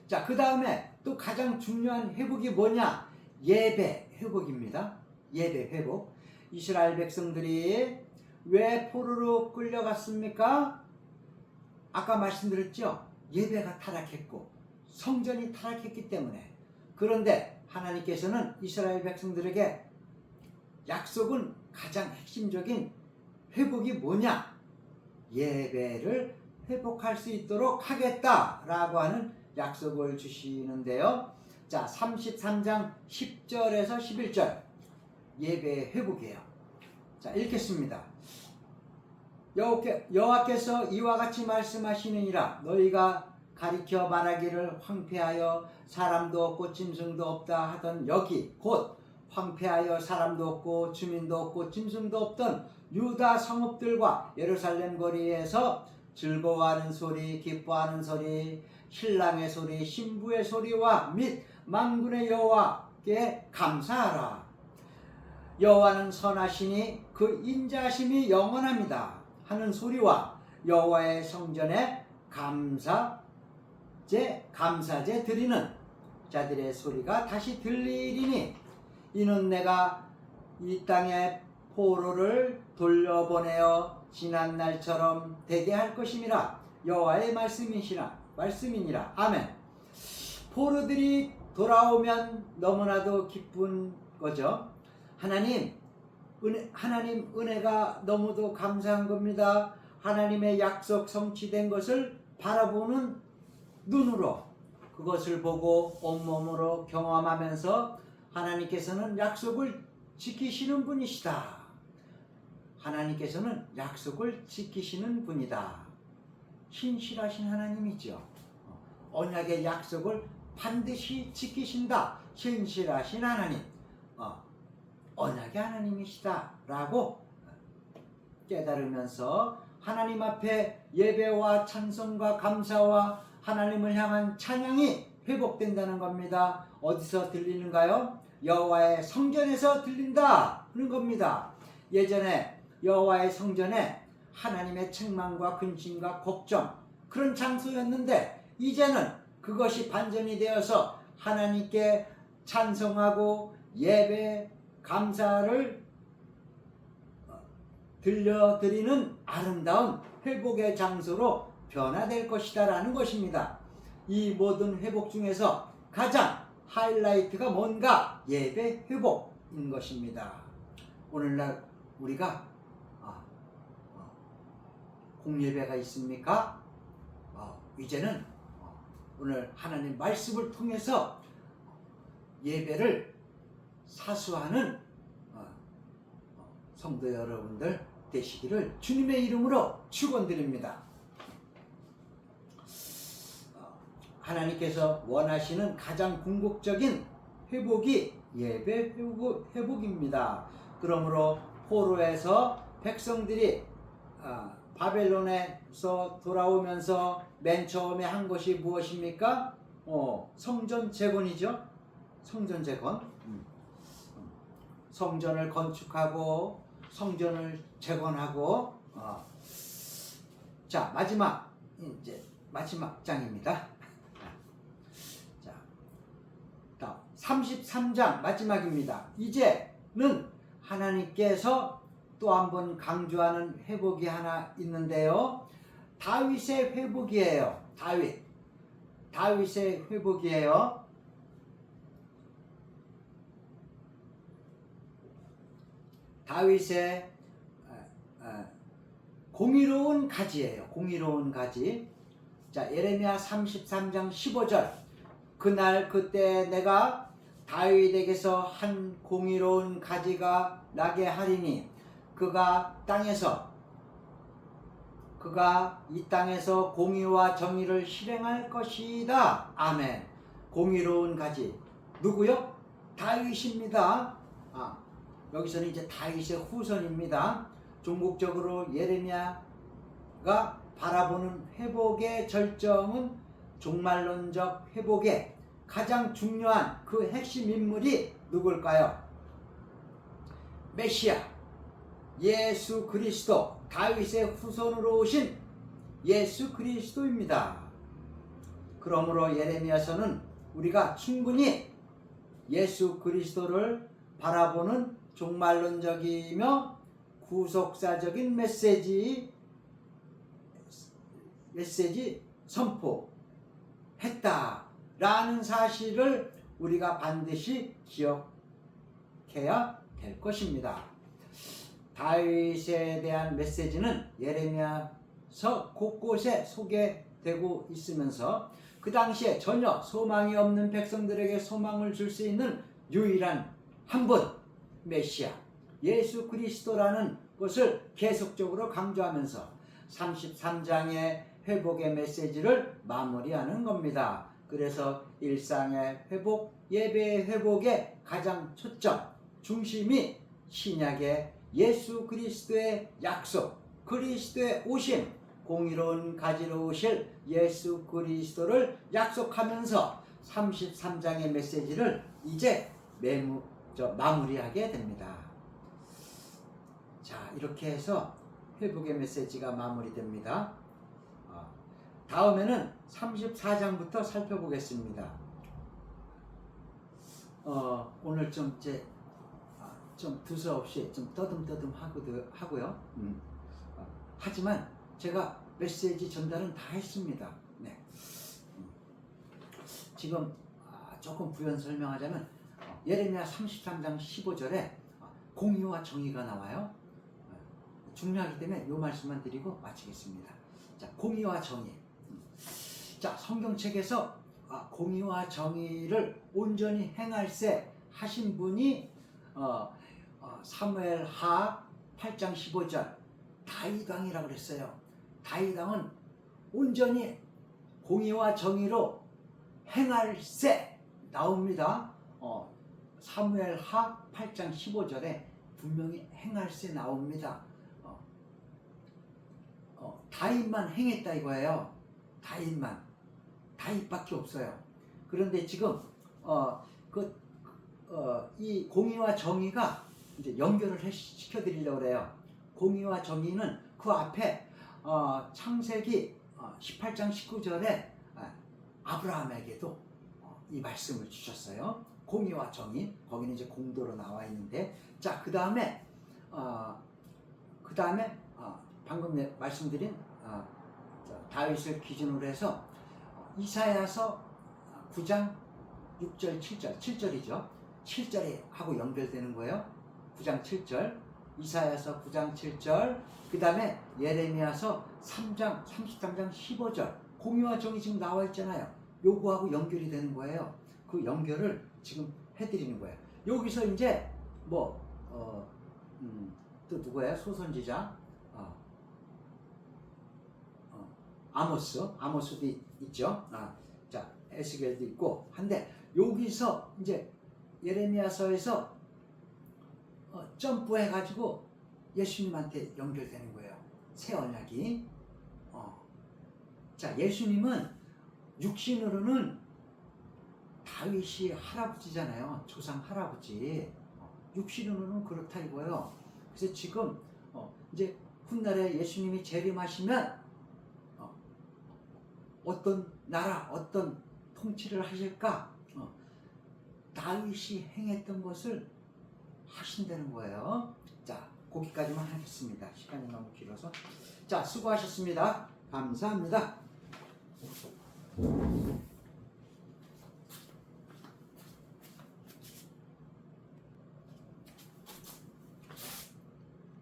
A: 자, 그 다음에 또 가장 중요한 회복이 뭐냐? 예배 회복입니다. 예배 회복. 이스라엘 백성들이 왜 포로로 끌려갔습니까? 아까 말씀드렸죠? 예배가 타락했고 성전이 타락했기 때문에. 그런데 하나님께서는 이스라엘 백성들에게 약속은 가장 핵심적인 회복이 뭐냐? 예배를 회복할 수 있도록 하겠다라고 하는 약속을 주시는데요. 자, 33장 10절에서 11절 예배의 회복이에요. 자, 읽겠습니다. 여호와께서 이와 같이 말씀하시느니라. 너희가 가리켜 말하기를 황폐하여 사람도 없고 짐승도 없다 하던 여기 곧 황폐하여 사람도 없고 주민도 없고 짐승도 없던 유다 성읍들과 예루살렘 거리에서 즐거워하는 소리, 기뻐하는 소리, 신랑의 소리, 신부의 소리와 및 만군의 여호와께 감사하라. 여호와는 선하시니 그 인자하심이 영원합니다 하는 소리와 여호와의 성전에 감사제 드리는 자들의 소리가 다시 들리리니 이는 내가 이 땅에 포로를 돌려보내어 지난 날처럼 되게 할 것임이라. 여호와의 말씀이니라. 아멘. 포로들이 돌아오면 너무나도 기쁜 거죠. 하나님 은혜가 너무도 감사한 겁니다. 하나님의 약속 성취된 것을 바라보는 눈으로 그것을 보고 온몸으로 경험하면서 하나님께서는 약속을 지키시는 분이시다. 하나님께서는 약속을 지키시는 분이다. 신실하신 하나님이죠. 언약의 약속을 반드시 지키신다. 신실하신 하나님. 언약의 하나님이시다라고 깨달으면서 하나님 앞에 예배와 찬송과 감사와 하나님을 향한 찬양이 회복된다는 겁니다. 어디서 들리는가요? 여호와의 성전에서 들린다는 겁니다. 예전에 여호와의 성전에 하나님의 책망과 근심과 걱정 그런 장소였는데 이제는 그것이 반전이 되어서 하나님께 찬송하고 예배 감사를 들려드리는 아름다운 회복의 장소로 변화될 것이다 라는 것입니다. 이 모든 회복 중에서 가장 하이라이트가 뭔가? 예배 회복인 것입니다. 오늘날 우리가 공예배가 있습니까? 이제는 오늘 하나님 말씀을 통해서 예배를 사수하는 성도 여러분들 되시기를 주님의 이름으로 축원드립니다. 하나님께서 원하시는 가장 궁극적인 회복이 예배 회복입니다. 그러므로 포로에서 백성들이 바벨론에서 돌아오면서 맨 처음에 한 것이 무엇입니까? 성전 재건이죠. 성전 재건. 성전을 건축하고 성전을 재건하고 자, 이제 마지막 장입니다. 자, 다음 33장 마지막입니다. 이제는 하나님께서 또 한 번 강조하는 회복이 하나 있는데요. 다윗의 회복이에요. 다윗의 회복이에요. 다윗의 공의로운 가지예요. 공의로운 가지. 자, 예레미야 33장 15절. 그날 그때 내가 다윗에게서 한 공의로운 가지가 나게 하리니 그가 이 땅에서 공의와 정의를 실행할 것이다. 아멘. 공의로운 가지. 누구요? 다윗입니다. 여기서는 이제 다윗의 후손입니다. 종국적으로 예레미야가 바라보는 회복의 절정은 종말론적 회복의 가장 중요한 그 핵심 인물이 누굴까요? 메시아, 예수 그리스도, 다윗의 후손으로 오신 예수 그리스도입니다. 그러므로 예레미야서는 우리가 충분히 예수 그리스도를 바라보는 종말론적이며 구속사적인 메시지 선포했다라는 사실을 우리가 반드시 기억해야 될 것입니다. 다윗에 대한 메시지는 예레미야서 곳곳에 소개되고 있으면서 그 당시에 전혀 소망이 없는 백성들에게 소망을 줄 수 있는 유일한 한 분, 메시아, 예수 그리스도라는 것을 계속적으로 강조하면서 33장의 회복의 메시지를 마무리하는 겁니다. 그래서 일상의 회복, 예배의 회복의 가장 초점, 중심이 신약의 예수 그리스도의 약속, 그리스도의 오심, 공의로운 가지로 오실 예수 그리스도를 약속하면서 33장의 메시지를 이제 마무리하게 됩니다. 자, 이렇게 해서 회복의 메시지가 마무리됩니다. 다음에는 34장부터 살펴보겠습니다. 오늘 좀 두서없이 좀 떠듬떠듬 하고요. 하지만 제가 메시지 전달은 다 했습니다. 네. 지금 조금 부연 설명하자면 예레미야 33장 15절에 공의와 정의가 나와요. 중요하기 때문에 이 말씀만 드리고 마치겠습니다. 자, 공의와 정의. 자, 성경책에서 공의와 정의를 온전히 행할세 하신 분이 사무엘하 8장 15절 다윗 왕이라고 그랬어요. 다윗 왕은 온전히 공의와 정의로 행할세 나옵니다. 사무엘하 8장 15절에 분명히 행할세 나옵니다. 다윗만 행했다 이거예요. 다윗밖에 없어요. 그런데 지금 이 공의와 정의가 이제 연결을 시켜드리려고 그래요. 공의와 정의는 그 앞에 창세기 18장 19절에 아브라함에게도 이 말씀을 주셨어요. 공의와 정의, 거기는 이제 공도로 나와 있는데, 자, 그 다음에 방금 말씀드린 다윗을 기준으로 해서 이사야서 9장 6절, 7절, 7절이죠. 7절에 하고 연결되는 거예요. 9장 7절, 이사야서 9장 7절, 그 다음에 예레미야서 3장, 33장 15절, 공의와 정의 지금 나와 있잖아요. 요거하고 연결이 되는 거예요. 그 연결을 지금 해드리는 거예요. 여기서 이제 뭐 또 누구예요? 소선지자 아모스도 있죠. 자, 에스겔도 있고 한데 여기서 이제 예레미야서에서 점프해가지고 예수님한테 연결되는 거예요. 새 언약이. 자, 예수님은 육신으로는 다윗이 할아버지잖아요. 조상 할아버지. 육신으로는 그렇다 이거예요. 그래서 지금 이제 훗날에 예수님이 재림하시면 어떤 나라, 어떤 통치를 하실까? 다윗이 행했던 것을 하신다는 거예요. 자, 거기까지만 하겠습니다. 시간이 너무 길어서. 자, 수고하셨습니다. 감사합니다.